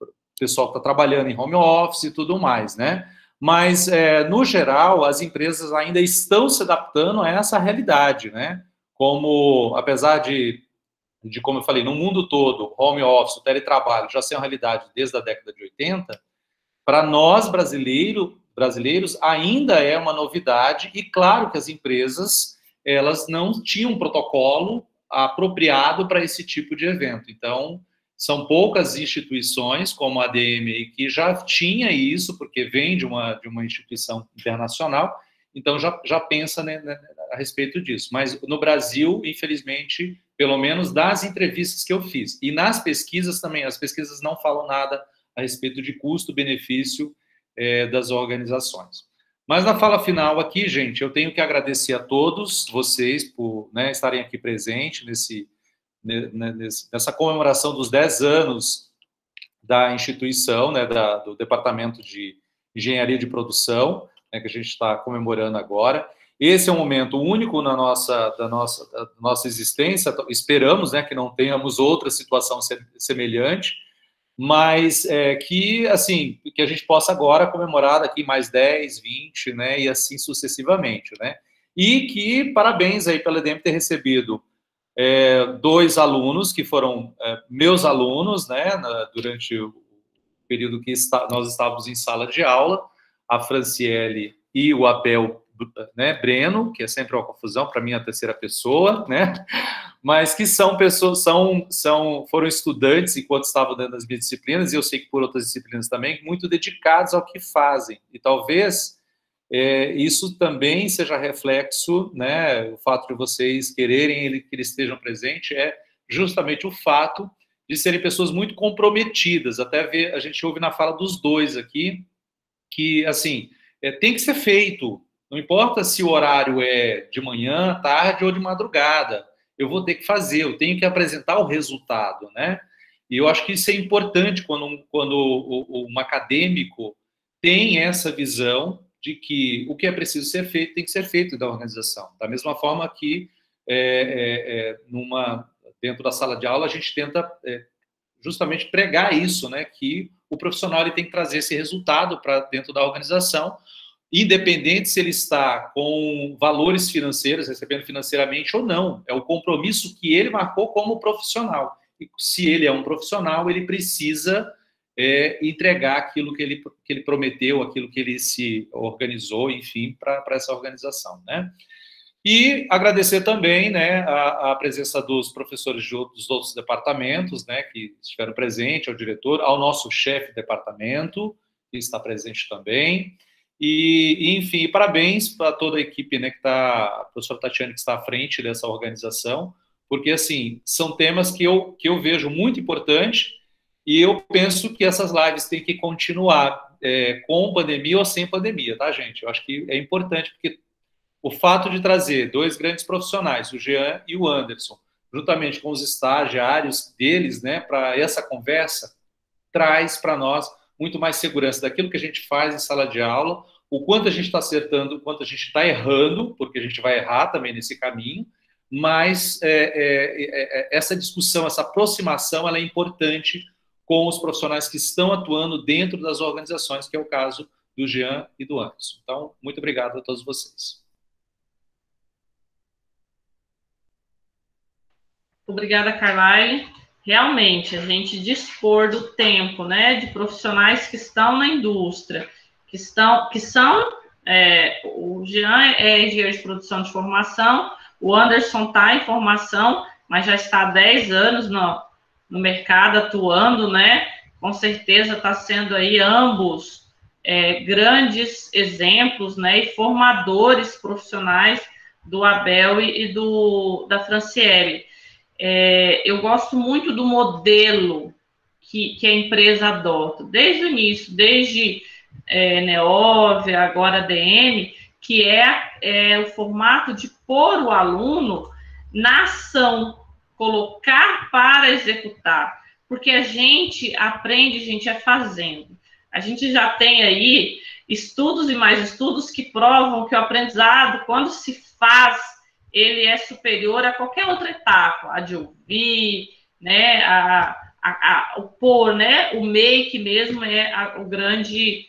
o pessoal que está trabalhando em home office e tudo mais, né? Mas, no geral, as empresas ainda estão se adaptando a essa realidade, né? Como, apesar de, como eu falei, no mundo todo, home office, o teletrabalho já ser uma realidade desde a década de 80, para nós, brasileiros, ainda é uma novidade, e claro que as empresas, elas não tinham um protocolo apropriado para esse tipo de evento. Então, são poucas instituições, como a ADM, que já tinha isso, porque vem de uma instituição internacional, então já pensa, né, a respeito disso. Mas no Brasil, infelizmente, pelo menos das entrevistas que eu fiz, e nas pesquisas também, as pesquisas não falam nada a respeito de custo-benefício das organizações. Mas na fala final aqui, gente, eu tenho que agradecer a todos vocês por, né, estarem aqui presentes nessa comemoração dos 10 anos da instituição, né, do Departamento de Engenharia de Produção, né, que a gente está comemorando agora. Esse é um momento único da nossa existência. Esperamos, né, que não tenhamos outra situação semelhante, mas que a gente possa agora comemorar daqui mais 10, 20, né, e assim sucessivamente, né? E que parabéns aí pela EDM ter recebido 2 alunos que foram meus alunos, né, durante o período que nós estávamos em sala de aula, a Franciele e o Abel, né, Breno, que é sempre uma confusão, para mim a terceira pessoa, né, mas que são pessoas, foram estudantes enquanto estavam dentro das minhas disciplinas, e eu sei que por outras disciplinas também, muito dedicados ao que fazem, e talvez isso também seja reflexo, né, o fato de vocês quererem que eles estejam presentes é justamente o fato de serem pessoas muito comprometidas. Até a gente ouve na fala dos dois aqui, que, assim, tem que ser feito, não importa se o horário é de manhã, tarde ou de madrugada, eu vou ter que fazer, eu tenho que apresentar o resultado, né? E eu acho que isso é importante quando um acadêmico tem essa visão de que o que é preciso ser feito tem que ser feito da organização. Da mesma forma que dentro da sala de aula a gente tenta justamente pregar isso, né? Que o profissional ele tem que trazer esse resultado para dentro da organização, independente se ele está com valores financeiros, recebendo financeiramente ou não. É o compromisso que ele marcou como profissional. E se ele é um profissional, ele precisa entregar aquilo que ele prometeu, aquilo que ele se organizou, enfim, para essa organização, né? E agradecer também, né, a presença dos professores dos outros departamentos, né, que estiveram presentes, ao diretor, ao nosso chefe de departamento, que está presente também. E enfim, parabéns para toda a equipe, né, a professora Tatiane, que está à frente dessa organização, porque, assim, são temas que eu vejo muito importante, e eu penso que essas lives têm que continuar com pandemia ou sem pandemia, tá, gente? Eu acho que é importante, porque o fato de trazer 2 grandes profissionais, o Jean e o Anderson, juntamente com os estagiários deles, né, para essa conversa, traz para nós muito mais segurança daquilo que a gente faz em sala de aula, o quanto a gente está acertando, o quanto a gente está errando, porque a gente vai errar também nesse caminho, mas essa discussão, essa aproximação, ela é importante com os profissionais que estão atuando dentro das organizações, que é o caso do Jean e do Anderson. Então, muito obrigado a todos vocês. Obrigada, Carlyle. Realmente, a gente dispor do tempo, né, de profissionais que estão na indústria, o Jean é engenheiro de produção de formação, o Anderson está em formação, mas já está há 10 anos no mercado atuando, né? Com certeza está sendo aí ambos grandes exemplos, né, e formadores profissionais do Abel e da Franciele. Eu gosto muito do modelo que a empresa adota, desde o início, desde Neovia, agora DM, que é o formato de pôr o aluno na ação, colocar para executar, porque a gente aprende, fazendo. A gente já tem aí estudos e mais estudos que provam que o aprendizado, quando se faz, ele é superior a qualquer outra etapa, a de ouvir, né, o pôr, né, o make mesmo é o grande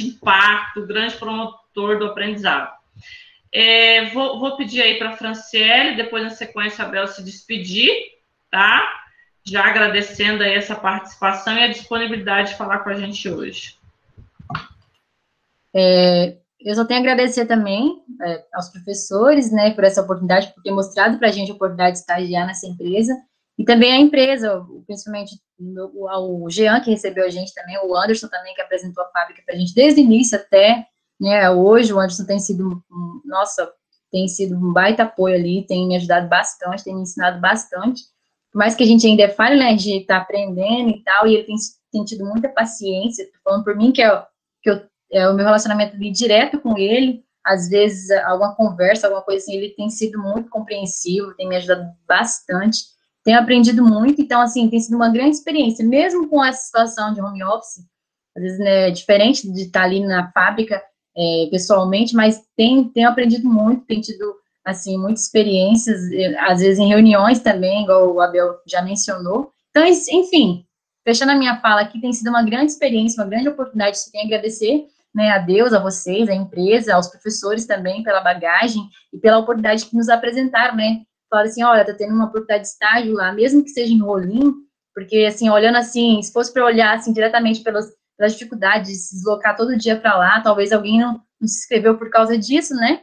impacto, o grande promotor do aprendizado. Vou pedir aí para a Franciele, depois na sequência a Abel se despedir, tá? Já agradecendo aí essa participação e a disponibilidade de falar com a gente hoje. Eu só tenho a agradecer também aos professores, né, por essa oportunidade, por ter mostrado para a gente a oportunidade de estagiar nessa empresa, e também a empresa, principalmente o Jean, que recebeu a gente também, o Anderson também, que apresentou a fábrica para a gente desde o início até, né, hoje. O Anderson tem sido, tem sido um baita apoio ali, tem me ajudado bastante, tem me ensinado bastante. Por mais que a gente ainda é falho, né, de estar aprendendo e tal, e ele tem tido muita paciência, tô falando por mim, que é o meu relacionamento ali direto com ele, às vezes alguma conversa, alguma coisa assim, ele tem sido muito compreensivo, tem me ajudado bastante, tenho aprendido muito, então, assim, tem sido uma grande experiência, mesmo com essa situação de home office, às vezes, né, diferente de estar ali na fábrica, pessoalmente, mas tenho aprendido muito, tenho tido, assim, muitas experiências, às vezes em reuniões também, igual o Abel já mencionou. Então, enfim, fechando a minha fala aqui, tem sido uma grande experiência, uma grande oportunidade, eu tenho a agradecer, né, a Deus, a vocês, a empresa, aos professores também, pela bagagem e pela oportunidade que nos apresentaram, né, falaram assim, olha, tá tendo uma oportunidade de estágio lá, mesmo que seja em rolinho, porque, assim, olhando assim, se fosse para olhar, assim, diretamente pelas dificuldades de se deslocar todo dia para lá, talvez alguém não se inscreveu por causa disso, né?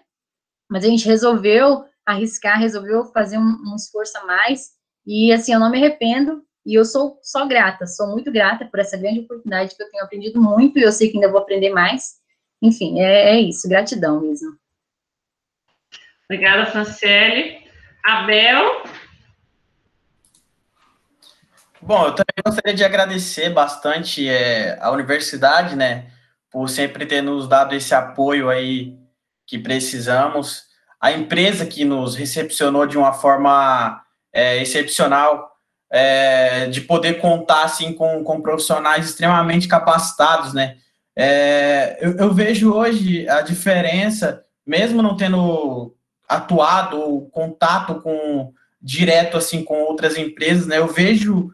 Mas a gente resolveu arriscar, resolveu fazer um esforço a mais, e assim, eu não me arrependo, e eu sou só grata, sou muito grata por essa grande oportunidade que eu tenho aprendido muito, e eu sei que ainda vou aprender mais. Enfim, é isso, gratidão mesmo. Obrigada, Franciele. Abel? Bom, eu também gostaria de agradecer bastante a universidade, né, por sempre ter nos dado esse apoio aí que precisamos, a empresa que nos recepcionou de uma forma excepcional, de poder contar, assim, com profissionais extremamente capacitados, né, eu vejo hoje a diferença, mesmo não tendo atuado ou contato direto, assim, com outras empresas, né, eu vejo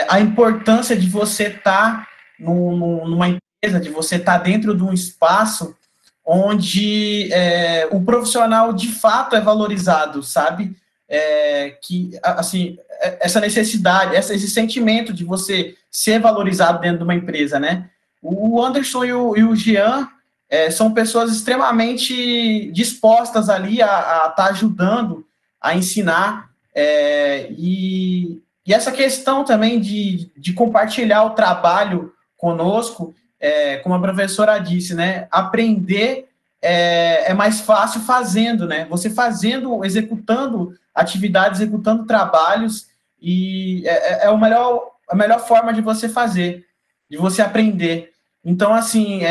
a importância de você estar numa empresa, de você estar dentro de um espaço onde o profissional de fato é valorizado, sabe? Que, assim, essa necessidade, esse sentimento de você ser valorizado dentro de uma empresa, né? O Anderson e o Jean são pessoas extremamente dispostas ali a estar ajudando, a ensinar, e essa questão também de compartilhar o trabalho conosco, como a professora disse, né? Aprender é mais fácil fazendo, né? Você fazendo, executando atividades, executando trabalhos, e a melhor forma de você fazer, de você aprender. Então, assim,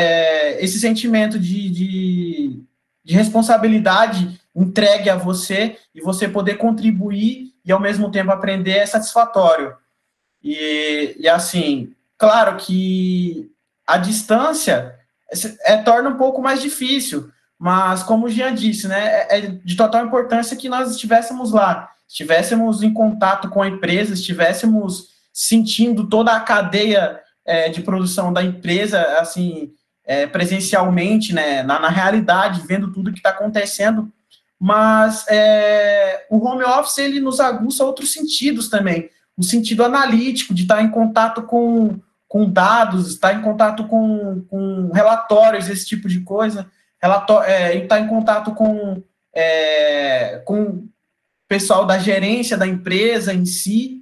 esse sentimento de responsabilidade entregue a você e você poder contribuir e, ao mesmo tempo, aprender é satisfatório. E assim, claro que a distância torna um pouco mais difícil, mas, como o Jean disse, né, é de total importância que nós estivéssemos lá, estivéssemos em contato com a empresa, estivéssemos sentindo toda a cadeia de produção da empresa, assim, presencialmente, né, na realidade, vendo tudo que está acontecendo. Mas o home office, ele nos aguça outros sentidos também, o sentido analítico, de estar em contato com dados, estar em contato com relatórios, esse tipo de coisa, estar em contato com o pessoal da gerência da empresa em si,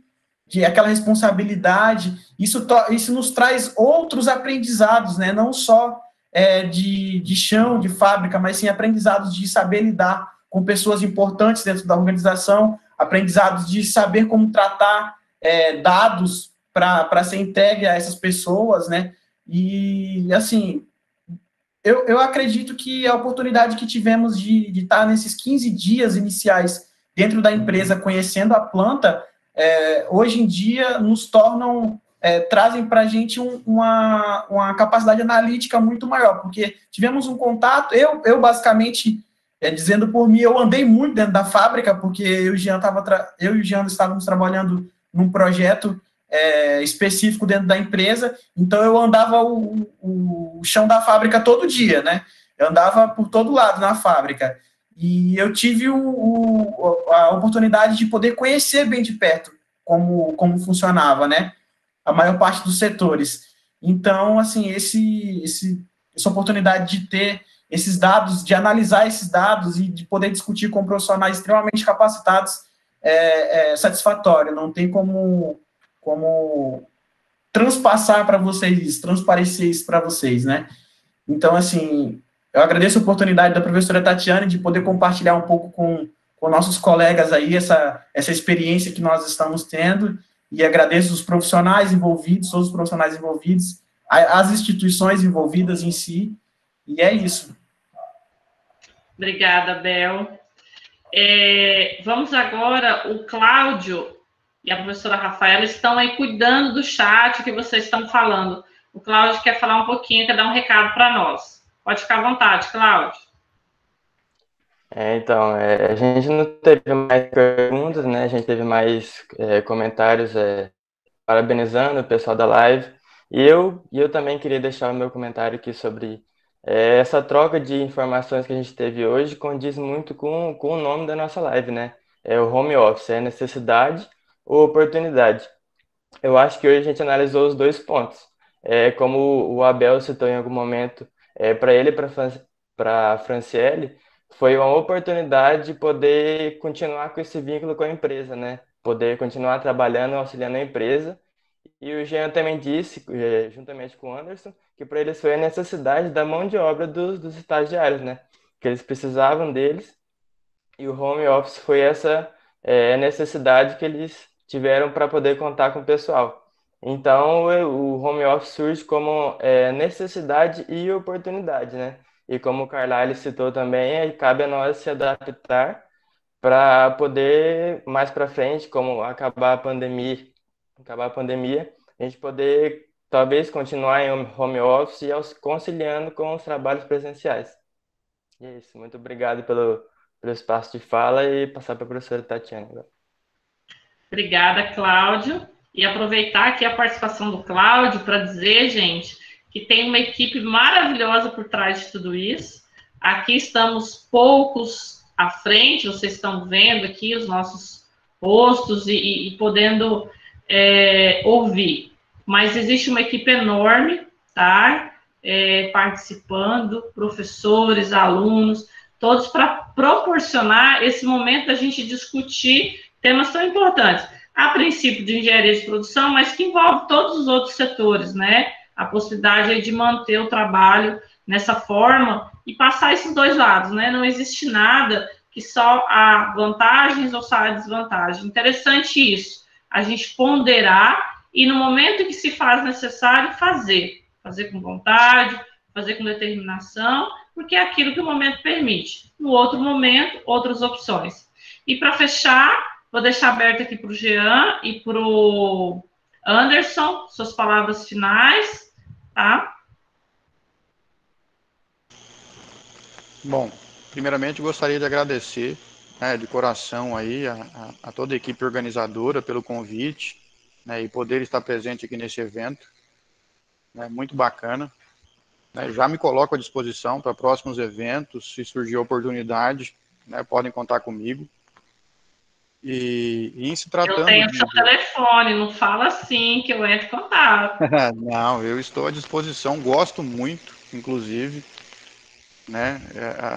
de aquela responsabilidade. Isso nos traz outros aprendizados, né? Não só de chão, de fábrica, mas sim aprendizados de saber lidar com pessoas importantes dentro da organização, aprendizados de saber como tratar dados para ser entregue a essas pessoas, né? E, assim, eu acredito que a oportunidade que tivemos de estar nesses 15 dias iniciais dentro da empresa, conhecendo a planta, hoje em dia nos trazem para a gente uma capacidade analítica muito maior, porque tivemos um contato, eu basicamente, dizendo por mim, eu andei muito dentro da fábrica, porque eu e o Jean estávamos trabalhando num projeto específico dentro da empresa, então eu andava o chão da fábrica todo dia, né? Eu andava por todo lado na fábrica, e eu tive a oportunidade de poder conhecer bem de perto como funcionava, né? A maior parte dos setores. Então, assim, essa oportunidade de ter esses dados, de analisar esses dados e de poder discutir com profissionais extremamente capacitados é satisfatório. Não tem como transparecer isso para vocês, né? Então, assim, Eu agradeço a oportunidade da professora Tatiane de poder compartilhar um pouco com nossos colegas aí essa experiência que nós estamos tendo, e agradeço os profissionais envolvidos, todos os profissionais envolvidos, as instituições envolvidas em si, e é isso. Obrigada, Bel. Vamos agora, o Cláudio e a professora Rafaela estão aí cuidando do chat que vocês estão falando. O Cláudio quer falar um pouquinho, quer dar um recado para nós. Pode ficar à vontade, Cláudio. Então, a gente não teve mais perguntas, né? A gente teve mais comentários parabenizando o pessoal da live. E eu também queria deixar o meu comentário aqui sobre essa troca de informações que a gente teve hoje, condiz muito com o nome da nossa live, né? É o home office, é necessidade ou oportunidade. Eu acho que hoje a gente analisou os dois pontos. Como o Abel citou em algum momento, para ele e para a Franciele, foi uma oportunidade de poder continuar com esse vínculo com a empresa, né? Poder continuar trabalhando, auxiliando a empresa. E o Jean também disse, juntamente com o Anderson, que para eles foi a necessidade da mão de obra dos estagiários, né? Que eles precisavam deles, e o home office foi essa necessidade que eles tiveram para poder contar com o pessoal. Então, o home office surge como necessidade e oportunidade, né? E como o Carlyle citou também, cabe a nós se adaptar para poder, mais para frente, como acabar a pandemia, a gente poder, talvez, continuar em home office e conciliando com os trabalhos presenciais. E é isso. Muito obrigado pelo espaço de fala, e passar para a professora Tatiana. Obrigada, Cláudio. E aproveitar aqui a participação do Cláudio para dizer, gente, que tem uma equipe maravilhosa por trás de tudo isso. Aqui estamos poucos à frente, vocês estão vendo aqui os nossos rostos e podendo ouvir. Mas existe uma equipe enorme, tá? Participando, professores, alunos, todos para proporcionar esse momento da gente discutir temas tão importantes, a princípio de engenharia de produção, mas que envolve todos os outros setores, né? A possibilidade aí de manter o trabalho nessa forma e passar esses dois lados, né? Não existe nada que só há vantagens ou só há desvantagem. Interessante isso, a gente ponderar e no momento que se faz necessário, fazer com vontade, fazer com determinação, porque é aquilo que o momento permite. No outro momento, outras opções. E para fechar, vou deixar aberto aqui para o Jean e para o Anderson, suas palavras finais, tá? Bom, primeiramente gostaria de agradecer, né, de coração aí a toda a equipe organizadora pelo convite, né, e poder estar presente aqui nesse evento, né, muito bacana. Né, já me coloco à disposição para próximos eventos, se surgir a oportunidade, né, podem contar comigo. E em se tratando... Eu tenho seu telefone, não fala assim que eu entro em contato. Não, eu estou à disposição, gosto muito, inclusive, né,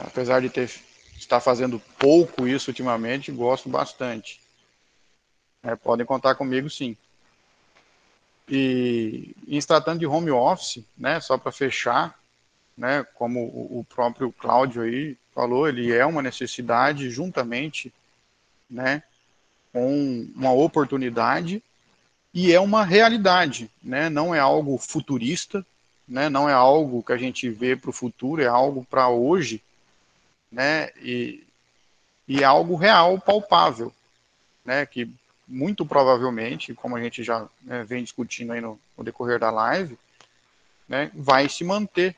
apesar de estar fazendo pouco isso ultimamente, gosto bastante. Podem contar comigo, sim. E em se tratando de home office, né, só para fechar, né, como o próprio Cláudio aí falou, ele é uma necessidade juntamente, né, com uma oportunidade, e é uma realidade, né, não é algo futurista, né, não é algo que a gente vê para o futuro, é algo para hoje, né, e é algo real, palpável, né, que muito provavelmente, como a gente já, né, vem discutindo aí no decorrer da live, né, vai se manter,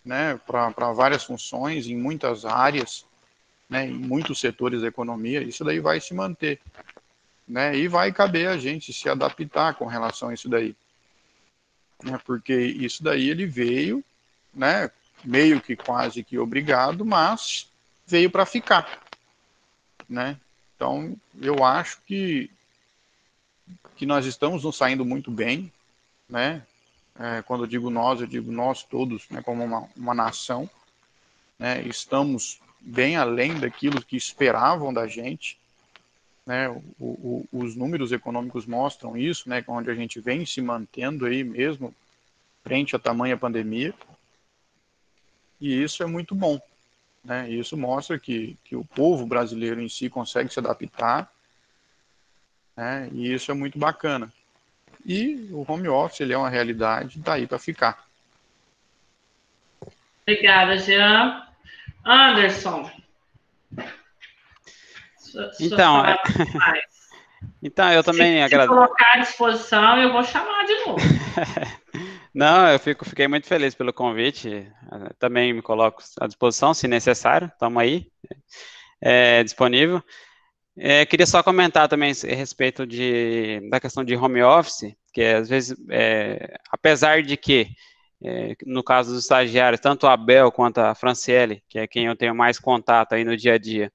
né, para várias funções, em muitas áreas, né, em muitos setores da economia, isso daí vai se manter, né, e vai caber a gente se adaptar com relação a isso daí, né, porque isso daí ele veio, né, meio que quase que obrigado, mas veio para ficar, né, então eu acho que nós estamos nos saindo muito bem, né, quando eu digo nós todos, né, como uma nação, né, estamos bem além daquilo que esperavam da gente, né, os números econômicos mostram isso, né, onde a gente vem se mantendo aí mesmo frente à tamanha pandemia, E isso é muito bom, né? Isso mostra que o povo brasileiro em si consegue se adaptar, né? E isso é muito bacana. E o home office, ele é uma realidade, tá aí para ficar. Obrigada, Jean. Anderson. Então, então eu também agradeço. Se colocar à disposição, eu vou chamar de novo. Não, eu fiquei muito feliz pelo convite. Também me coloco à disposição, se necessário. Estamos aí, disponível. Queria só comentar também a respeito da questão de home office, que às vezes, apesar de que, no caso dos estagiários, tanto a Abel quanto a Franciele, que é quem eu tenho mais contato aí no dia a dia,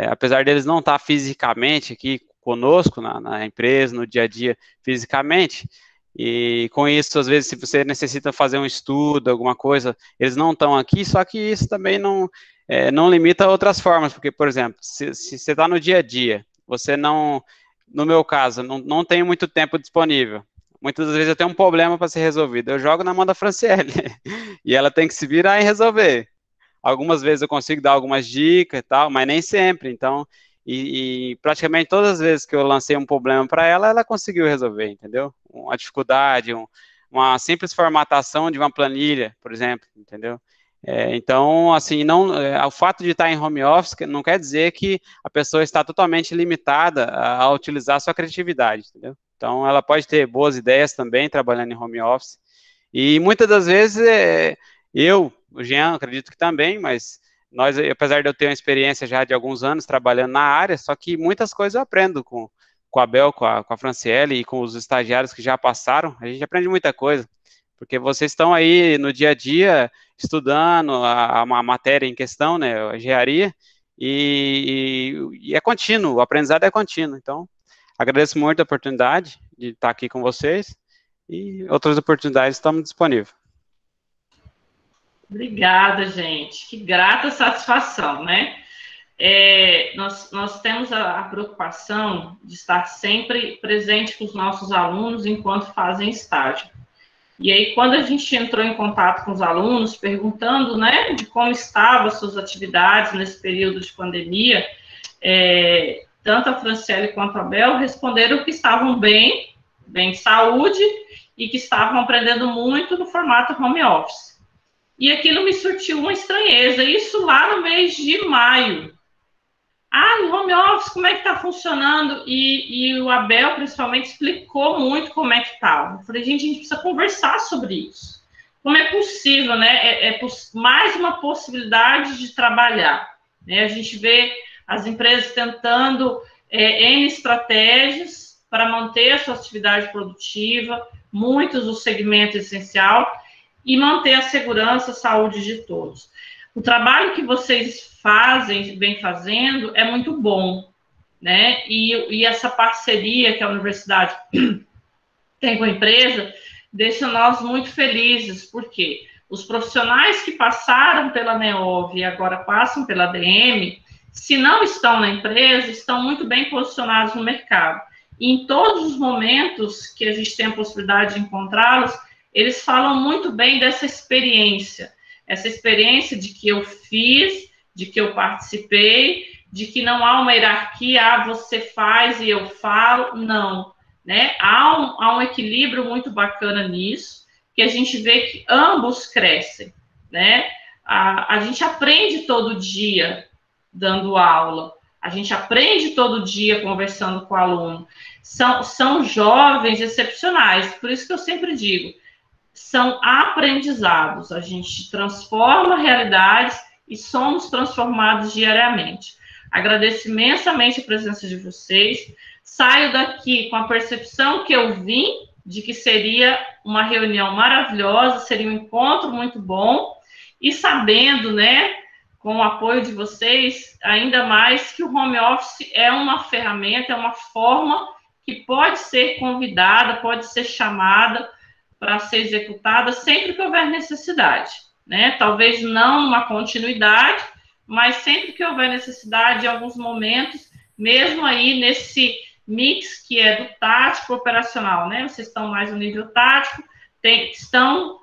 apesar deles não estar fisicamente aqui conosco na empresa, no dia a dia, fisicamente, e com isso, às vezes, se você necessita fazer um estudo, alguma coisa, eles não estão aqui, só que isso também não limita outras formas, porque, por exemplo, se você está no dia a dia, você não, no meu caso, não tem muito tempo disponível. Muitas vezes eu tenho um problema para ser resolvido, eu jogo na mão da Franciele, e ela tem que se virar e resolver. Algumas vezes eu consigo dar algumas dicas e tal, mas nem sempre, então, e praticamente todas as vezes que eu lancei um problema para ela, ela conseguiu resolver, entendeu? Uma dificuldade, uma simples formatação de uma planilha, por exemplo, entendeu? Então, assim, o fato de estar em home office não quer dizer que a pessoa está totalmente limitada a utilizar a sua criatividade, entendeu? Então, ela pode ter boas ideias também trabalhando em home office. E muitas das vezes, o Jean, acredito que também, mas nós, apesar de eu ter uma experiência já de alguns anos trabalhando na área, só que muitas coisas eu aprendo com a Bel, com a Franciele e com os estagiários que já passaram, a gente aprende muita coisa, porque vocês estão aí no dia a dia estudando a matéria em questão, né, a engenharia, e é contínuo, o aprendizado é contínuo. Então, agradeço muito a oportunidade de estar aqui com vocês, e outras oportunidades estamos disponíveis. Obrigada, gente. Que grata satisfação, né? Nós temos a preocupação de estar sempre presente com os nossos alunos enquanto fazem estágio. E aí, quando a gente entrou em contato com os alunos, perguntando, né, de como estavam as suas atividades nesse período de pandemia, tanto a Franciele quanto a Bel responderam que estavam bem de saúde e que estavam aprendendo muito no formato home office. E aquilo me surtiu uma estranheza, isso lá no mês de maio. No home office, como é que está funcionando? E o Abel, principalmente, explicou muito como é que estava. Eu falei, gente, a gente precisa conversar sobre isso. Como é possível, né? Mais uma possibilidade de trabalhar. Né? A gente vê as empresas tentando N estratégias para manter a sua atividade produtiva, muitos do segmento essencial, e manter a segurança, a saúde de todos. O trabalho que vocês vem fazendo, é muito bom, né? E essa parceria que a universidade tem com a empresa, deixa nós muito felizes, porque os profissionais que passaram pela NEOV e agora passam pela ADM, se não estão na empresa, estão muito bem posicionados no mercado. E em todos os momentos que a gente tem a possibilidade de encontrá-los, eles falam muito bem dessa experiência de que eu fiz, de que eu participei, de que não há uma hierarquia, você faz e eu falo, não, né? Há um equilíbrio muito bacana nisso, que a gente vê que ambos crescem, né? A gente aprende todo dia dando aula, a gente aprende todo dia conversando com o aluno, são jovens excepcionais, por isso que eu sempre digo, são aprendizados, a gente transforma realidades e somos transformados diariamente. Agradeço imensamente a presença de vocês, saio daqui com a percepção que eu vim, de que seria uma reunião maravilhosa, seria um encontro muito bom, e sabendo, né, com o apoio de vocês, ainda mais que o home office é uma ferramenta, é uma forma que pode ser convidada, pode ser chamada, para ser executada sempre que houver necessidade, né? Talvez não uma continuidade, mas sempre que houver necessidade, em alguns momentos, mesmo aí nesse mix que é do tático operacional, né? Vocês estão mais no nível tático, estão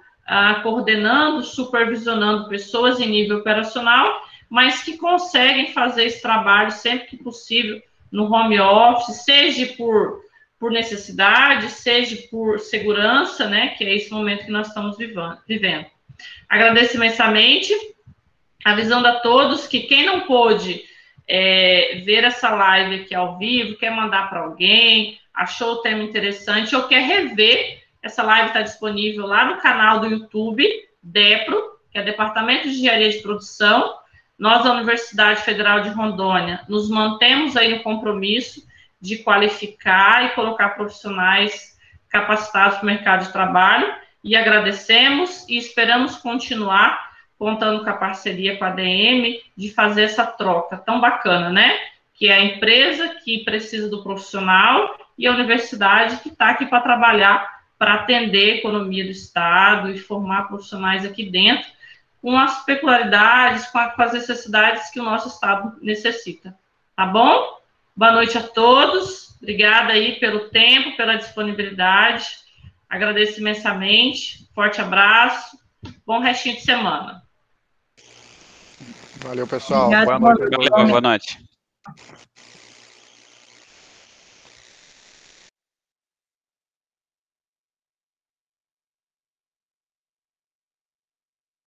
coordenando, supervisionando pessoas em nível operacional, mas que conseguem fazer esse trabalho sempre que possível no home office, seja por necessidade, seja por segurança, né, que é esse momento que nós estamos vivendo. Agradeço imensamente, avisando a todos que quem não pôde ver essa live aqui ao vivo, quer mandar para alguém, achou o tema interessante ou quer rever, essa live está disponível lá no canal do YouTube, DEPRO, que é Departamento de Engenharia de Produção. Nós, da Universidade Federal de Rondônia, nos mantemos aí no compromisso de qualificar e colocar profissionais capacitados para o mercado de trabalho, e agradecemos e esperamos continuar contando com a parceria com a ADM, de fazer essa troca tão bacana, né? Que é a empresa que precisa do profissional e a universidade que está aqui para trabalhar, para atender a economia do Estado e formar profissionais aqui dentro, com as peculiaridades, com as necessidades que o nosso Estado necessita. Tá bom? Boa noite a todos. Obrigada aí pelo tempo, pela disponibilidade. Agradeço imensamente. Forte abraço. Bom restinho de semana. Valeu, pessoal. Obrigado, Boa noite. Valeu, boa noite.